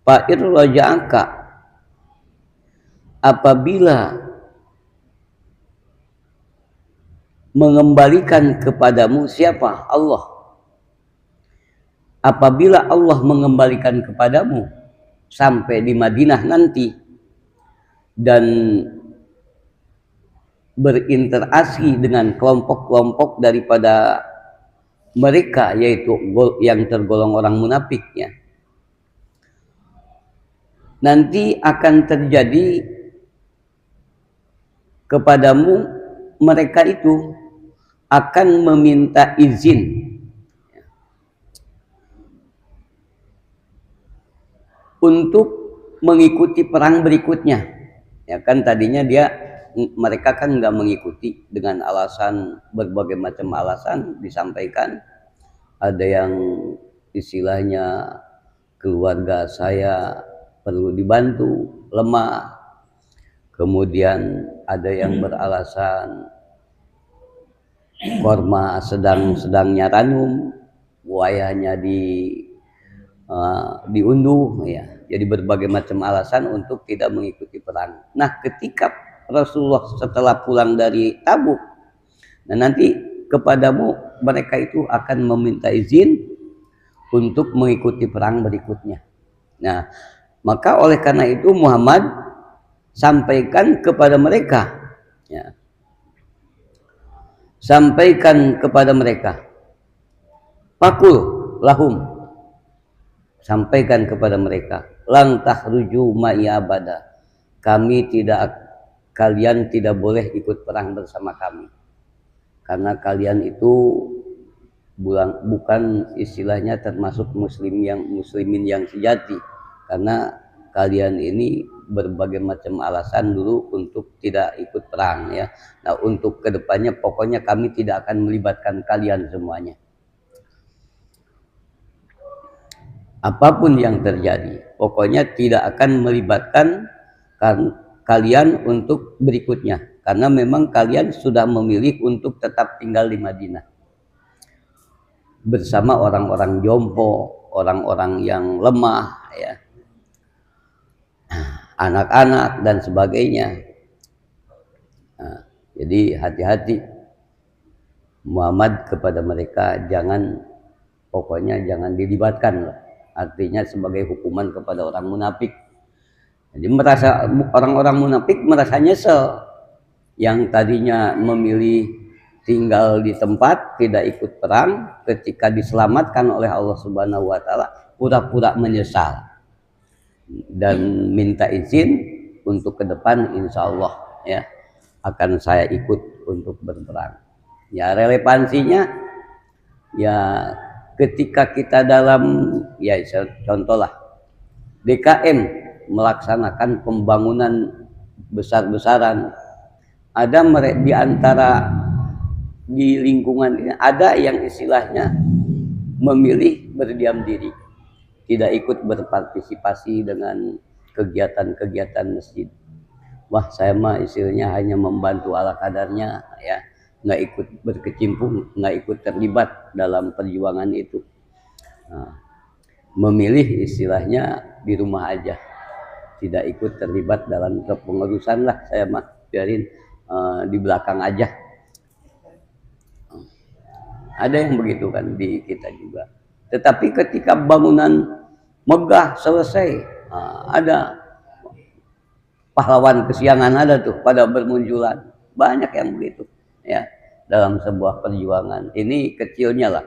fa'ir raja'aka, apabila mengembalikan kepadamu, siapa? Allah. Apabila Allah mengembalikan kepadamu sampai di Madinah nanti dan berinteraksi dengan kelompok-kelompok daripada mereka, yaitu yang tergolong orang munafiknya, nanti akan terjadi kepadamu, mereka itu akan meminta izin untuk mengikuti perang berikutnya. Ya kan, tadinya mereka kan nggak mengikuti dengan alasan, berbagai macam alasan disampaikan. Ada yang istilahnya keluarga saya perlu dibantu, lemah. Kemudian ada yang beralasan korma sedang-sedangnya ranum, wayahnya diunduh, ya. Jadi berbagai macam alasan untuk tidak mengikuti perang. Nah, ketika Rasulullah setelah pulang dari Tabuk, nah nanti kepadamu mereka itu akan meminta izin untuk mengikuti perang berikutnya. Nah, maka oleh karena itu Muhammad sampaikan kepada mereka, ya, sampaikan kepada mereka, pakul lahum, sampaikan kepada mereka, lang tahruju ma'i abada, kalian tidak boleh ikut perang bersama kami, karena kalian itu bukan istilahnya termasuk muslimin yang sejati, karena kalian ini berbagai macam alasan dulu untuk tidak ikut perang, ya. Nah, untuk kedepannya pokoknya kami tidak akan melibatkan kalian semuanya. apapun yang terjadi, pokoknya tidak akan melibatkan kalian untuk berikutnya, karena memang kalian sudah memilih untuk tetap tinggal di Madinah bersama orang-orang jompo, orang-orang yang lemah, ya, anak-anak dan sebagainya. Nah, jadi hati-hati Muhammad kepada mereka, pokoknya jangan dilibatkan, artinya sebagai hukuman kepada orang munafik. Jadi orang-orang munafik merasa nyesel yang tadinya memilih tinggal di tempat, tidak ikut perang, ketika diselamatkan oleh Allah Subhanahu wa taala pura-pura menyesal dan minta izin untuk ke depan, insya Allah ya akan saya ikut untuk berperang. Ya, relevansinya ya ketika kita dalam, ya contohlah DKM melaksanakan pembangunan besar-besaran, ada di antara di lingkungan ini ada yang istilahnya memilih berdiam diri, tidak ikut berpartisipasi dengan kegiatan-kegiatan masjid. Wah, saya mah istilahnya hanya membantu ala kadarnya, ya, nggak ikut berkecimpung, nggak ikut terlibat dalam perjuangan itu. Nah, memilih istilahnya di rumah aja, tidak ikut terlibat dalam kepengurusan lah, saya mah biarin di belakang aja. Ada yang begitu kan di kita juga. Tetapi ketika bangunan megah selesai, ada pahlawan kesiangan, ada tuh pada bermunculan, banyak yang begitu ya dalam sebuah perjuangan. Ini kecilnya lah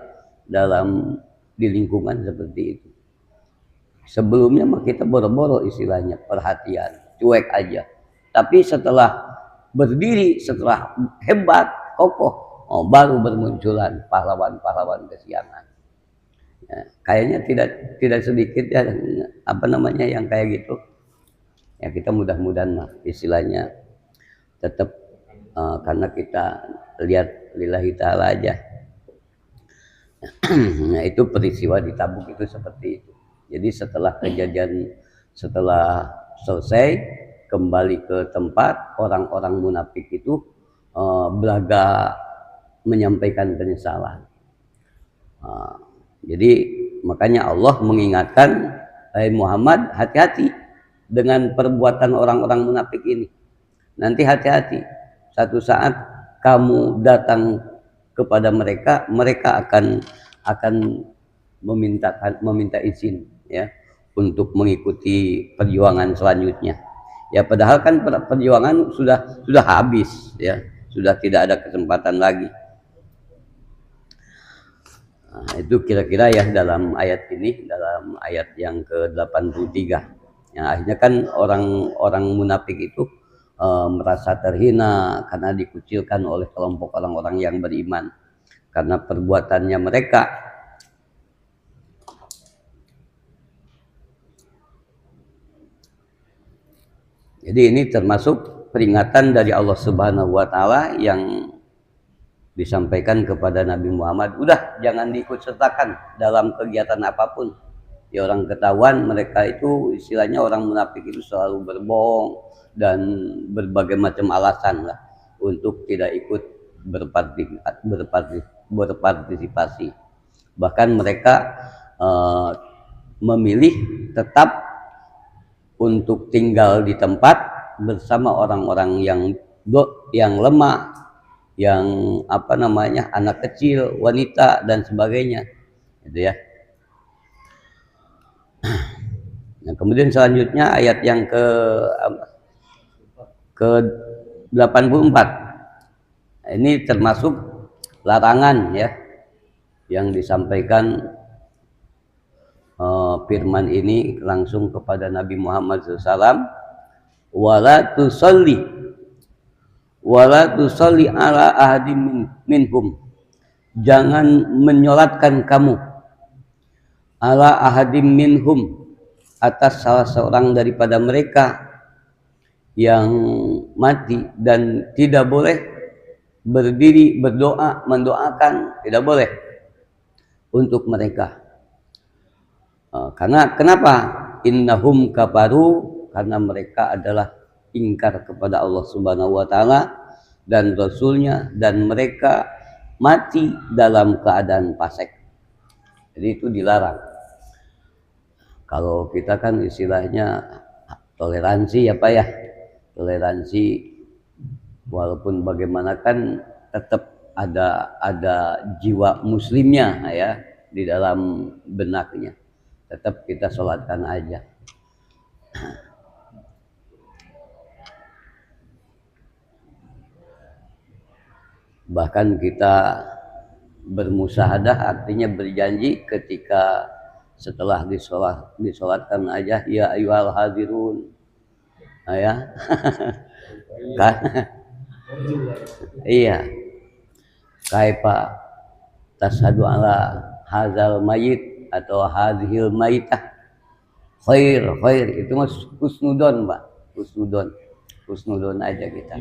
dalam di lingkungan seperti itu. Sebelumnya mah kita boro-boro istilahnya perhatian, cuek aja. Tapi setelah berdiri, setelah hebat, kokoh, baru bermunculan pahlawan-pahlawan kesiangan. Ya, kayaknya tidak sedikit ya yang kayak gitu. Ya, kita mudah-mudahan lah istilahnya tetap karena kita lihat lillahi ta'ala aja. Nah, itu peristiwa di Tabuk itu seperti itu. Jadi setelah kejadian, setelah selesai kembali ke tempat, orang-orang munafik itu belaga menyampaikan penyesalan. Jadi makanya Allah mengingatkan, hai Muhammad, hati-hati dengan perbuatan orang-orang munafik ini. Nanti hati-hati, satu saat kamu datang kepada mereka, mereka akan meminta izin ya untuk mengikuti perjuangan selanjutnya. Ya, padahal kan perjuangan sudah habis ya, sudah tidak ada kesempatan lagi. Nah, itu kira-kira ya dalam ayat ini, dalam ayat yang ke-83. Yang akhirnya kan orang-orang munafik itu merasa terhina karena dikucilkan oleh kelompok orang-orang yang beriman karena perbuatannya mereka. Jadi ini termasuk peringatan dari Allah Subhanahu wa taala yang disampaikan kepada Nabi Muhammad, udah jangan diikut sertakan dalam kegiatan apapun. Ya, orang ketahuan mereka itu istilahnya orang munafik itu selalu berbohong dan berbagai macam alasan lah untuk tidak ikut berpartisipasi. Bahkan mereka memilih tetap untuk tinggal di tempat bersama orang-orang yang lemah, yang anak kecil, wanita dan sebagainya, gitu ya. Nah, kemudian selanjutnya ayat yang ke-84. Ini termasuk larangan ya yang disampaikan firman ini langsung kepada Nabi Muhammad SAW. Wala tusalli ala ahadim minhum, jangan menyolatkan kamu ala ahadim minhum, atas salah seorang daripada mereka yang mati, dan tidak boleh berdiri berdoa mendoakan, tidak boleh untuk mereka. Karena kenapa? Innahum kafaru, karena mereka adalah ingkar kepada Allah Subhanahu wa taala dan Rasulnya, dan mereka mati dalam keadaan fasik. Jadi itu dilarang. Kalau kita kan istilahnya toleransi ya Pak ya. Toleransi, walaupun bagaimana kan tetap ada jiwa muslimnya ya di dalam benaknya. Tetap kita sholatkan aja. Bahkan kita bermusyahadah, artinya berjanji ketika setelah disolatkan aja, ya ayyuhal hadirun, ya kan? Iya, kaifa tashhadu ala hazal mayit atau hadhil mayitah khair itu mas husnudon Pak, husnudon aja kita.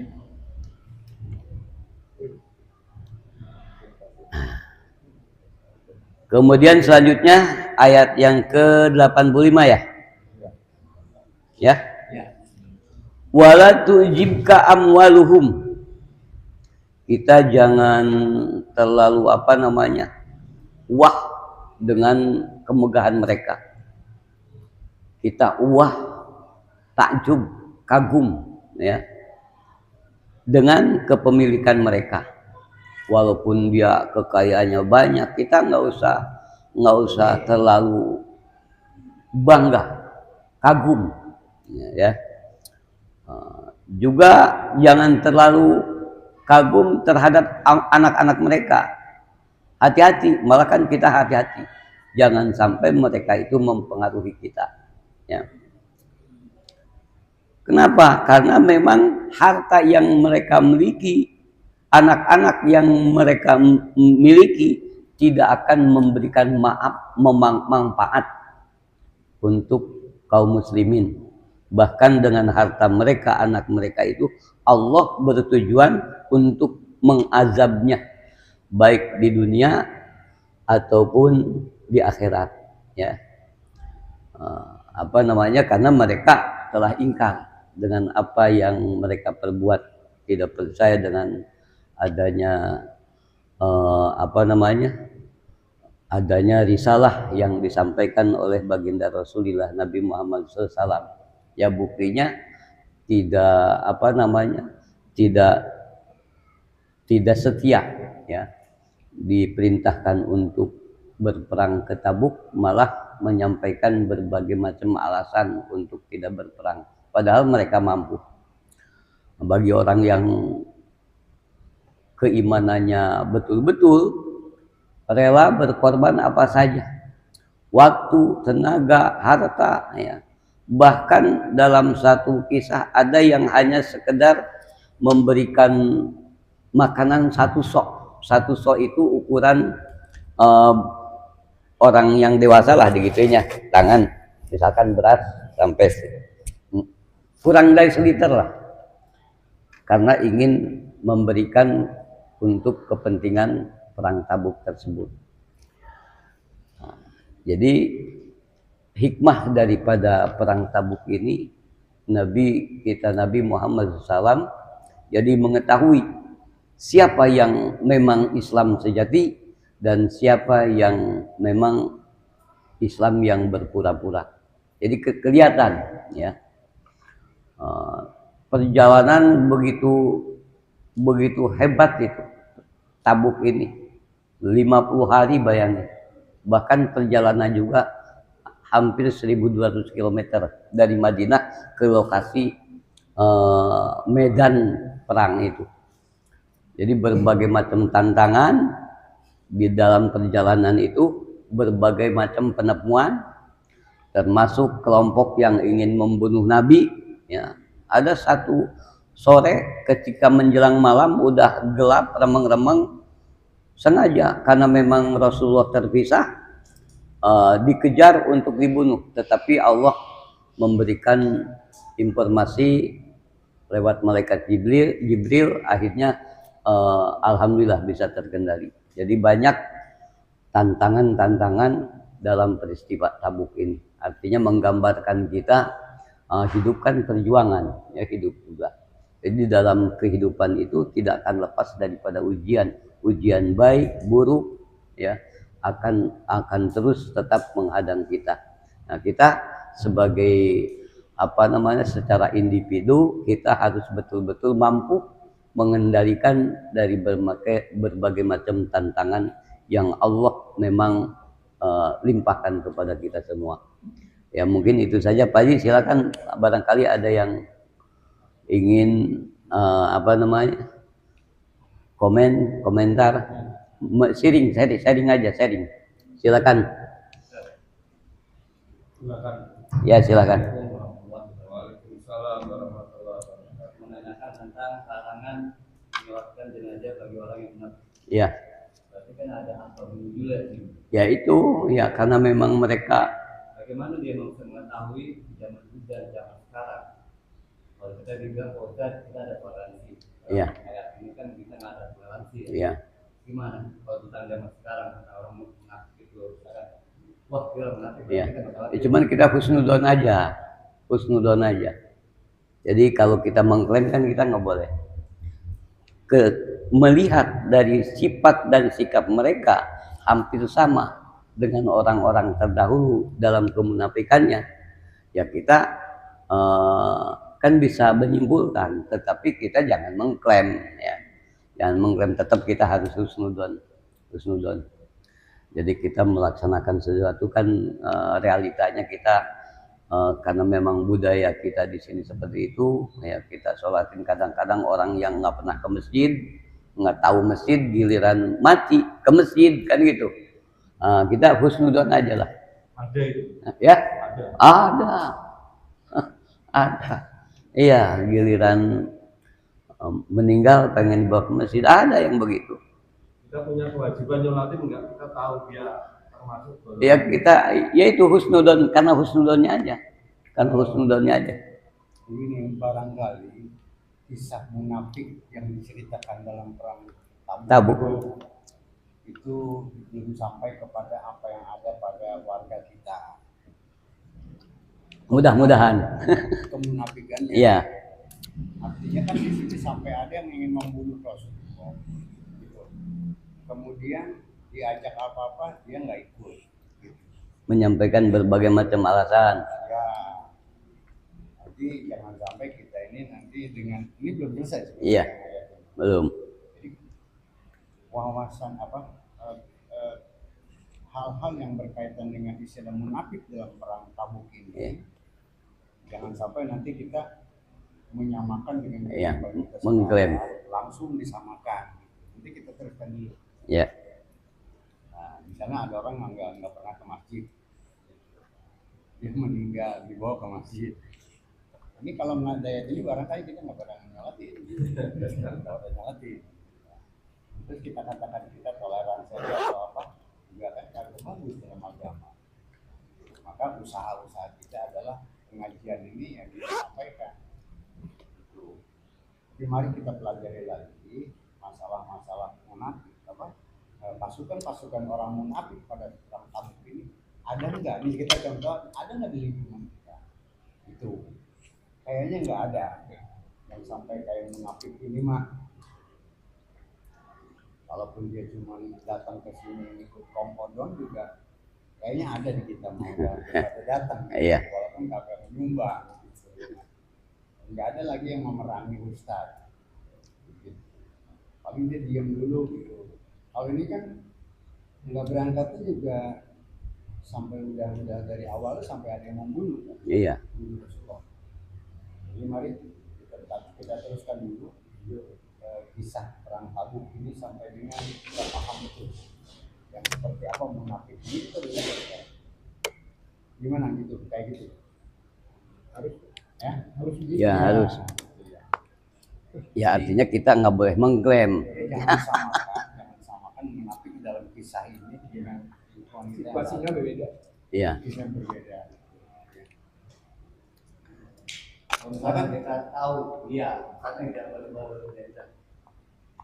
Kemudian selanjutnya ayat yang ke-85 ya. Ya. Wala tujibka amwaluhum. Kita jangan terlalu wah dengan kemegahan mereka. Kita takjub, kagum ya dengan kepemilikan mereka. Walaupun dia kekayaannya banyak, kita nggak usah terlalu bangga, kagum ya. Juga jangan terlalu kagum terhadap anak-anak mereka. Hati-hati, malah kan kita hati-hati. Jangan sampai mereka itu mempengaruhi kita. Ya. Kenapa? Karena memang harta yang mereka miliki, anak-anak yang mereka miliki tidak akan memberikan manfaat untuk kaum muslimin. Bahkan dengan harta mereka, anak mereka itu Allah bertujuan untuk mengazabnya, baik di dunia ataupun di akhirat ya. Karena mereka telah ingkar dengan apa yang mereka perbuat, tidak percaya dengan adanya adanya risalah yang disampaikan oleh baginda Rasulullah Nabi Muhammad SAW. Ya buktinya tidak setia ya, diperintahkan untuk berperang ke Tabuk, malah menyampaikan berbagai macam alasan untuk tidak berperang, padahal mereka mampu. Bagi orang yang keimanannya betul-betul, rela berkorban apa saja, waktu, tenaga, harta ya. Bahkan dalam satu kisah ada yang hanya sekedar memberikan makanan satu sok itu ukuran orang yang dewasa lah digitunya, tangan misalkan beras sampai kurang dari seliter lah, karena ingin memberikan untuk kepentingan perang Tabuk tersebut. Jadi hikmah daripada perang Tabuk ini, Nabi Muhammad SAW jadi mengetahui siapa yang memang Islam sejati dan siapa yang memang Islam yang berpura-pura. Jadi kelihatan ya. Perjalanan begitu hebat itu Tabuk ini, 50 hari bayangin. Bahkan perjalanan juga hampir 1.200 km dari Madinah ke lokasi medan perang itu. Jadi berbagai macam tantangan di dalam perjalanan itu, berbagai macam penemuan, termasuk kelompok yang ingin membunuh Nabi ya. Ada satu sore ketika menjelang malam udah gelap remeng-remeng, sengaja karena memang Rasulullah terpisah, dikejar untuk dibunuh, tetapi Allah memberikan informasi lewat malaikat Jibril, akhirnya alhamdulillah bisa terkendali. Jadi banyak tantangan-tantangan dalam peristiwa Tabuk ini. Artinya menggambarkan kita hidupkan perjuangan, ya hidup juga. Jadi dalam kehidupan itu tidak akan lepas daripada ujian, ujian baik, buruk, ya akan terus tetap menghadang kita. Nah, kita sebagai secara individu kita harus betul-betul mampu mengendalikan dari berbagai macam tantangan yang Allah memang limpahkan kepada kita semua. Ya mungkin itu saja Pak Haji, silakan barangkali ada yang ingin komentar, sharing aja, silakan. Silakan. Ya silakan. Waalaikumsalam warahmatullahi wabarakatuh. Menanyakan tentang larangan menyolatkan jenazah bagi orang yang mati. Ya. Berarti kan ada akal juga sih. Ya itu, ya karena memang mereka. Bagaimana dia bisa mengetahui zaman dulu dan zaman sekarang? Kalau kita bilang Ustaz, kita ada toleransi. Iya. Kayak ini kan kita nggak ada toleransi. Iya. Gimana kalau tentang zaman sekarang kata orang munafik itu sekarang? Wah, dia munafik. Iya. Kita nggak tahu. Ya, cuman kita husnudon aja. Jadi kalau kita mengklaim kan kita nggak boleh. Melihat dari sifat dan sikap mereka hampir sama dengan orang-orang terdahulu dalam kemunafikannya, ya kita kan bisa menyimpulkan, tetapi kita jangan mengklaim, ya jangan mengklaim, tetap kita harus husnudon. Jadi kita melaksanakan sesuatu kan realitanya kita karena memang budaya kita di sini seperti itu, ya kita sholatin kadang-kadang orang yang nggak pernah ke masjid, nggak tahu masjid, giliran mati ke masjid kan gitu. Kita husnudon aja lah. Ada itu? Ya? Ada. Iya, giliran meninggal pengen dibawa ke masjid, ada yang begitu. Kita punya kewajiban nyolatin enggak? Kita tahu dia termasuk golongan. Ya kita, ya itu husnudon, karena husnudonnya aja. Ini barangkali kisah munafik yang diceritakan dalam perang Tabuk. Itu belum sampai kepada apa yang ada pada warga kita. Mudah-mudahan. Kemunafikannya. Iya. Artinya kan di sini sampai ada yang ingin membunuh Rasulullah. Gitu. Kemudian diajak apa-apa dia nggak ikut. Gitu. Menyampaikan berbagai macam alasan. Ya. Jadi jangan sampai kita ini nanti dengan ini belum selesai. Iya. Belum. Jadi wawasan hal-hal yang berkaitan dengan istilah munafik dalam perang Tabuk ini, jangan sampai nanti kita menyamakan dengan mengklaim, langsung disamakan. Nanti kita teruskan dulu. Ya. Nah, di sana ada orang yang nggak pernah ke masjid, dia meninggal dibawa ke masjid. Ini kalau nggak daya ini barangkali kita nggak pernah nyolatin. Terus kita katakan kita toleransi atau apa, juga kan karena bagus dalam agama. Maka usaha-usaha kita adalah pengajian ini yang disampaikan. Jadi mari kita pelajari lagi masalah-masalah munafik, pasukan-pasukan orang munafik pada perang Tabuk ini ada nggak? Nih kita contoh, ada nggak di lingkungan kita? Itu kayaknya nggak ada. Yang sampai kayak munafik ini mah, walaupun dia cuma datang ke sini ikut kompodon juga kayaknya ada di kita mau datang. Iya. Walaupun nggak pernah nyumbang. Nggak ada lagi yang memerangi ustaz. Gitu. Paling dia diam dulu gitu. Kalau ini kan nggak berangkatnya juga sampai udah dari awal sampai ada yang membunuh. Iya. Jadi mari kita teruskan dulu kisah perang Tabuk ini sampai dengan kita paham betul yang seperti apa munafik ini kita bisa gimana gitu kayak gitu harus gitu. Ya harus. Ya artinya kita nggak boleh mengklaim. Jangan samakan munafik dalam kisah ini dengan Situasinya berbeda. Iya. Kisah yang berbeda. Kalau misalkan kita tahu dia karena tidak boleh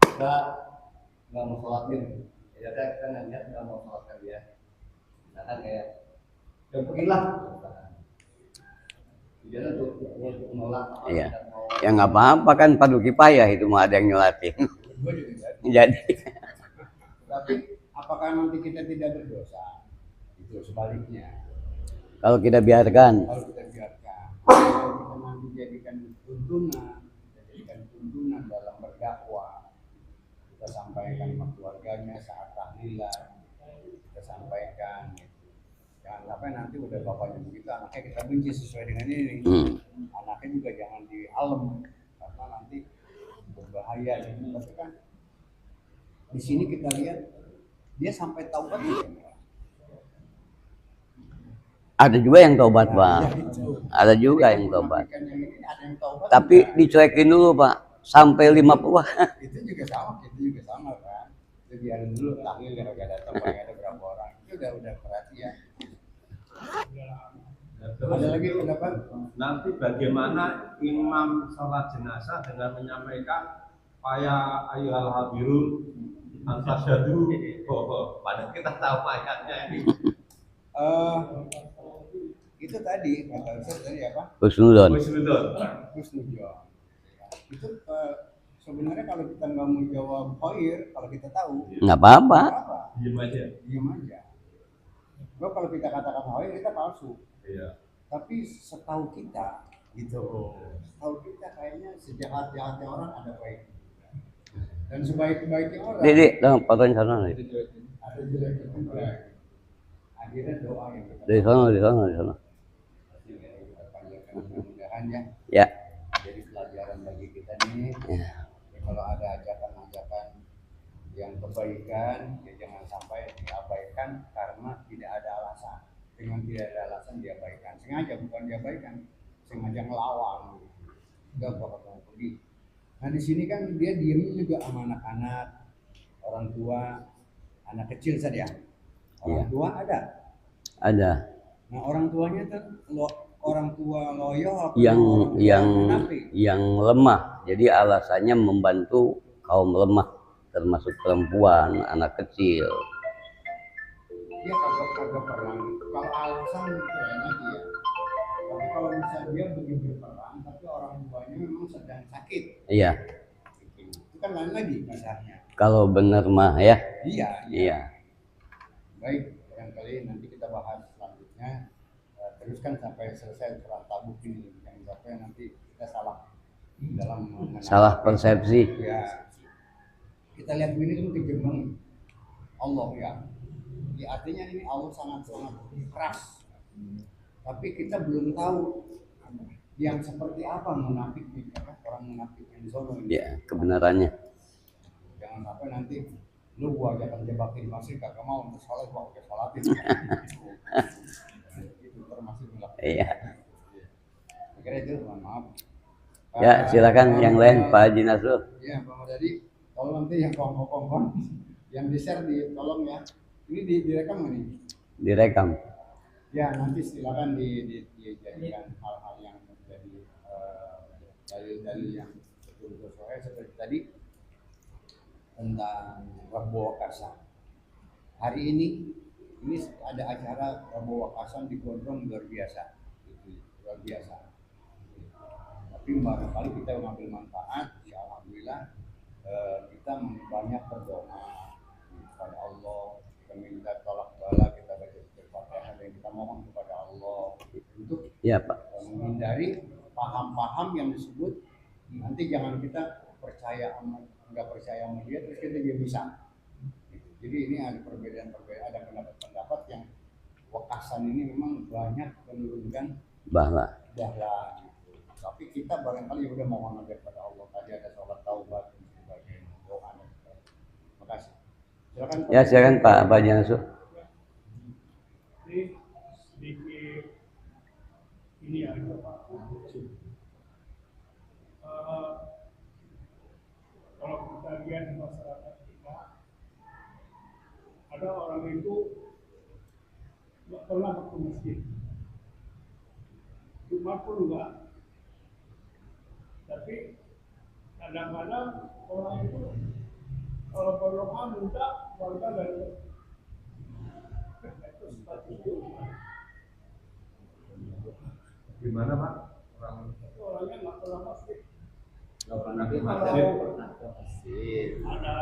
kita nggak mau sholatin, ya kita nggak mau sholatkan dia. misalkan kayak ya pergilah tujuannya untuk menolak apa Iya. kita mau. Ya nggak apa-apa kan fardu kifayah itu mah ada yang nyolatin. Gue juga jadi. Jadi Tapi apakah nanti kita tidak berdosa? Itu sebaliknya. kalau kita biarkan, Kalau kita biarkan, kalau kita nanti jadikan tuntunan dalam berdakwah, kita sampaikan sama keluarganya saat tahlilan, kita sampaikan gitu. Jangan sampai nanti udah bapaknya begitu, anaknya kita benci sesuai dengan ini. Anaknya juga jangan dialem karena nanti berbahaya gitu. Tapi kan di sini kita lihat dia sampai taubat ya. ada juga yang tobat Pak. Ada juga yang tobat. Tapi dicuekin dulu Pak, sampai 50. Itu juga sama kan. Itu biarin dulu tahlil ya gak datang paling ada berapa orang. Itu udah perhatian. Ada lagi pendapat? Nanti bagaimana imam sholat jenazah dengan menyampaikan ya ayyuhal habirun antasyadu padahal kita tahu ayatnya ini. Itu tadi kata Ustaz tadi apa? Husnudon. Husnuzon. Itu sebenarnya kalau kita nggak mau jawab khair, kalau kita tahu Nggak apa-apa. Diam aja. Kalau kita katakan khair kita palsu. Iya. Tapi setahu kita gitu. Setahu kita kayaknya sejahat-jahatnya orang ada baik. Dan sebaik-baiknya orang Dek, fotoin sana. ada jelek juga. Akhirnya doa yang kita Di sana. mudah-mudahan ya. Ya. Jadi pelajaran bagi kita nih. Ya. Kalau ada ajakan-ajakan yang kebaikan, ya jangan sampai diabaikan karena tidak ada alasan. Dengan tidak ada alasan diabaikan. Sengaja bukan diabaikan, sengaja ngelawan. Enggak bakal pergi. Nah di sini kan dia diem juga sama anak-anak, orang tua, anak kecil saja. Orang Iya. tua ada. Ada Nah orang tuanya tuh orang tua loyo yang lemah. Jadi alasannya membantu kaum lemah, termasuk perempuan, anak kecil. dia kagak perang. Kalau alasan itu lain lagi ya. Tapi kalau misalnya dia pergi berperang, tapi orang tuanya memang sedang sakit, Iya. itu kan lain lagi misalnya. Kalau benar mah ya. Iya. Baik, barangkali nanti kita bahas selanjutnya. Teruskan sampai selesai perang Tabuk ini. Jangan sampai nanti kita salah dalam Salah persepsi. Ya. Kita lihat ini kan kejam banget. Allah ya. Artinya ini Allah sangat keras. Tapi kita belum tahu yang seperti apa munafik ini, orang munafik yang di sono ini. Ya, kebenarannya. Jangan sampai nanti lu gua ajakan jebakin masih kagak mau untuk sholat gua oke sholatin. Itu termasuk munafik. Iya. Kira itu mohon maaf. Ya, silakan yang lain Pak Haji Nasrul. Iya, Pak Madadi. Kalau nanti yang kongkong yang di-share tolong ya. Ini direkam nggak nih? Direkam. Ya, nanti silakan dijadikan hal-hal yang menjadi dalil-dalil yang betul-betul sesuai seperti tadi tentang Rabu Wakasan. Hari ini ada acara Rabu Wakasan di Gondrong luar biasa. Luar biasa. Tapi barangkali kita mengambil manfaat, ya alhamdulillah kita banyak berdoa kepada Allah, kita minta tolak bala, kita baca Al-Fatihah dan kita mohon kepada Allah untuk Iya Pak. menghindari paham-paham yang disebut nanti jangan kita nggak percaya sama dia terus kita dia bisa. Jadi ini ada perbedaan, ada pendapat yang Wakasan ini memang banyak menurunkan Bahwa. gitu. Tapi kita barangkali udah mohon aja kepada Allah. Tadi ada sholat taubat dan sebagainya, doa dan sebagainya. Terima kasih. Silakan. Ya, silakan Pak Haji Nasrul. Ini sedikit ini ya Pak. Kalau kita lihat di masyarakat kita, ada orang itu nggak pernah ke masjid, Jumat pun enggak. Tapi kadang-kadang orang itu kalau berdoa minta warga dari Gimana Pak? Orangnya nggak pernah masjid. Nggak pernah ke Kalau masjid. ada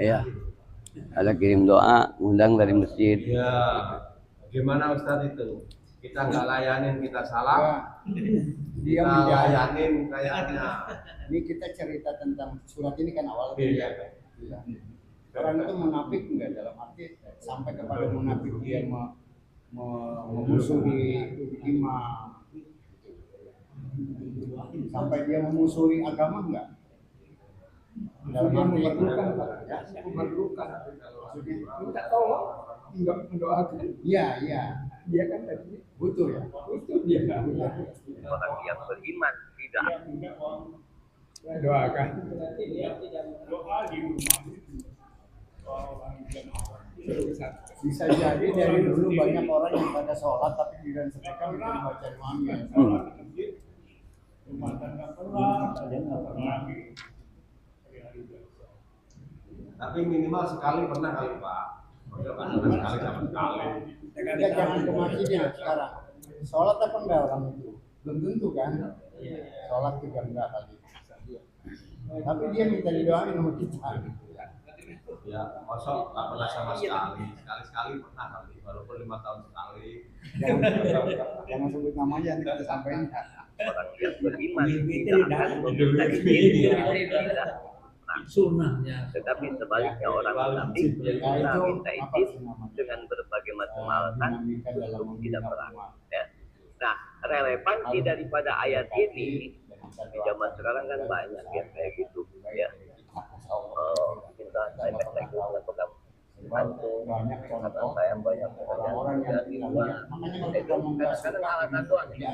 Ya, ada kirim doa, undang dari masjid. Ya, gimana Ustadz itu? Kita nggak layanin, kita salah. Dia Kita menjadi. layanin kayaknya. Ini kita cerita tentang surat ini kan awal Iya. Iya. Orang itu munafik enggak dalam arti sampai kepada munafik dia memusuhi imam, sampai dia memusuhi agama enggak? Dalam arti memerlukan, Pak. ya, Memerlukan. Minta tolong, enggak mendoakan. iya iya Dia kan tadi butuh ya. itu dia nggak Orang yang beriman tidak doakan. Berarti dia tidak doa di rumah itu. Bisa jadi dari dulu banyak orang yang pada sholat tapi tidak sedekah itu baca doanya. Rumah tangga pernah, nggak pernah lagi. Tapi minimal sekali pernah kali Pak. Masa pernah sekali sama sekali. Ya jangan ke masjidnya sekarang. Sholat apa enggak orang itu? Belum tentu kan. Sholat juga enggak kali. Tapi dia minta didoain sama kita. Ya, kosong nggak pernah sama sekali. Sekali-sekali pernah kali, walaupun 5 tahun sekali. Jangan sebut namanya nanti kita sampaikan. orang yang beriman tidak akan meminta izin tidak. Sunnahnya. Tetapi sebaliknya orang munafik bisa minta izin dengan berbagai macam alasan untuk tidak perang. Ya. Nah, relevansi daripada ayat ini di zaman sekarang kan banyak yang kayak gitu. Ya. Kita saya pegang Banyak kata contoh saya banyak orang-orang yang makanya kalau kita mau nggak suka kadang-kadang alasan doang. Ya,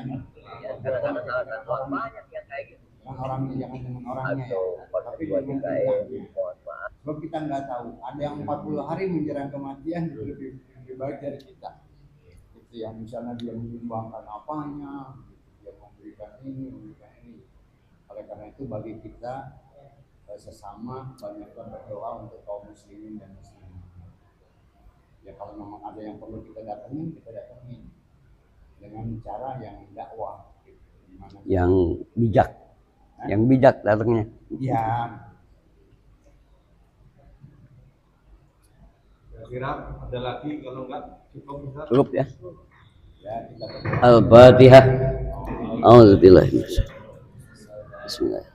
kadang-kadang alasan doang banyak yang kayak gitu. dengan orangnya jangan dengan orangnya Atau tapi buat dengan kita kita. mohon maaf. Sebab kita nggak tahu ada yang 40 hari menjelang kematian itu lebih baik dari kita. Itu yang misalnya dia menyumbangkan apanya, dia memberikan ini. Oleh karena itu bagi kita sesama banyaklah berdoa untuk kaum muslimin dan muslimat. Ya kalau memang ada yang perlu kita datangin dengan cara yang dakwah. Yang bijak datangnya. Ya, Kira-kira ada lagi, kalau enggak cukup Ustaz. Cukup ya. ya kita berdoa. Al-Fatihah. A'udzubillahi minasyaitonir Bismillah.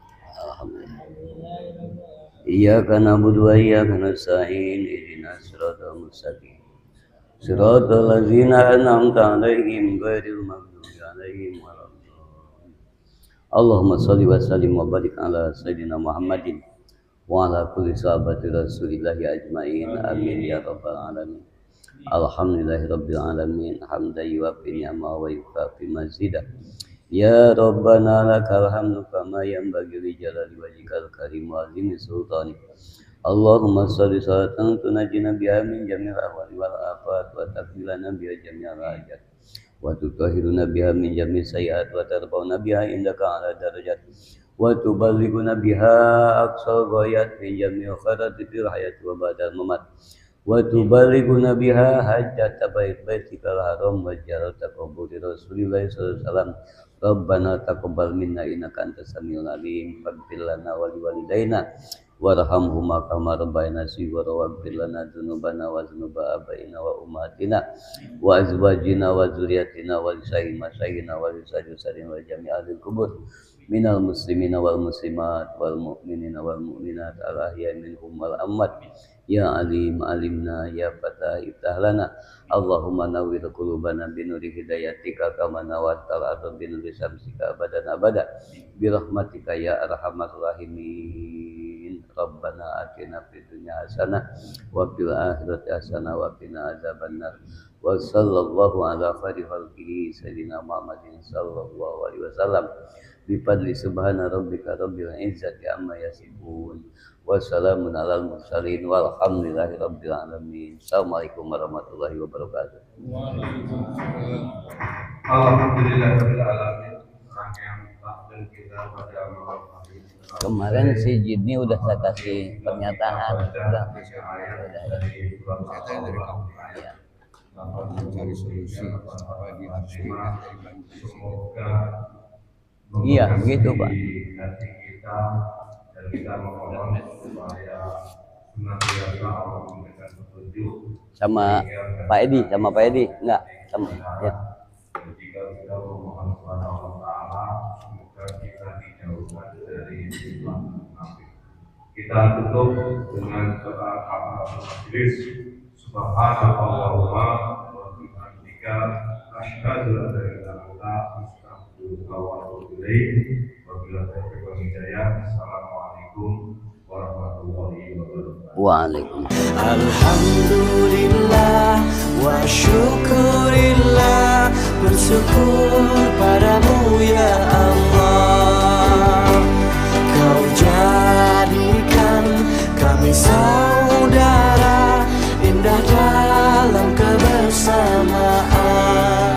Alhamdulillah. Iyyaka na'budu wa iyyaka nasta'in. Ihdinas siratal mustaqim. Siratal ladzina an'amta 'alaihim ghairil maghdubi 'alaihim waladdallin. Allahumma shalli wa sallim wa barik ala sayyidina Muhammadin wa ala kulli sahabati Rasulillahi ajmain. Amin ya rabbal alamin. Alhamdulillahi rabbil alamin. Hamdan yuwaffi ni'amahu wa yukafi mazidah. Ya Rabbana lakal hamdu kama yanbaghi li jalali wajhikal karim wa azimi sultanik. Allahumma shalli salatan tunajjina biha min jami'il ahwali wal afat wa takfilana biha jami'al hajat wa tutahhiruna biha min jami'i sayyi'at wa tarfa'una biha indaka ala darajat wa tuballighuna biha aqsal ghayat min jami'il khairati fil hayati wa ba'dal mamat wa tuballighuna biha hajjata baitikal haram wa jarata qabri Rasulillah sallallahu alaihi wasallam. Rabbana taqabbal minna innaka antas samiul alim waghfir lana wa liwalidayna warhamhuma kama rabbayana shighara waghfir lana dzunubana wa dzunuba abaina wa ummatina wa azwajina wa dzurriyyatina wa lisa'i masyayina wa lisajusarin wa jami'al kubur minal muslimina wal muslimat wal mu'minina wal mu'minat al ahya'i minhum wal amwat. Ya alim alimna ya fatah iftah lana. Allahumma nawwir qulubana bi nuri hidayatika kama nawwartal arda bi nuri syamsika abadan abada bi rahmatika ya arhamar rahimin. Rabbana atina fid dunya hasanah wa fil akhirati hasanah wa qina adzabannar. Wa sallallahu ala khairi khalqihi sayyidina Muhammadin sallallahu alaihi wasallam. Bi fadli subhana rabbika rabbil izzati amma yasifun. Wassalamun alal mursalin walhamdulillahi rabbil alamin. Assalamualaikum warahmatullahi wabarakatuh. Alhamdulillahirabbil alamin. Rangkaian taklim kita pada malam hari ini Kemarin si Jidni udah saya kasih pernyataan. Udah. Saya tanya dari kamu Ya. cari solusi supaya dia harus pindah dari Bandung ke sini. Iya, begitu, Pak. Hati kita dan kita mohon supaya senantiasa Allah memberikan petunjuk Sama Pak Edi, enggak sama ya. dan jika kita memohon kepada Allah Ta'ala semoga kita dijauhkan dari sifat munafik. Kita tutup dengan doa kafaratul majelis. Subhanallahumma wa bihamdika asyhadu an la ilaha illa anta astaghfiruka wa atubu ilaik. Wabillahi taufiq wal hidayah. Assalamualaikum warahmatullahi wabarakatuh. Waalaikumsalam. Alhamdulillah wa syukurillah, bersyukur padamu ya Allah. Kau jadikan kami saudara, indah dalam kebersamaan.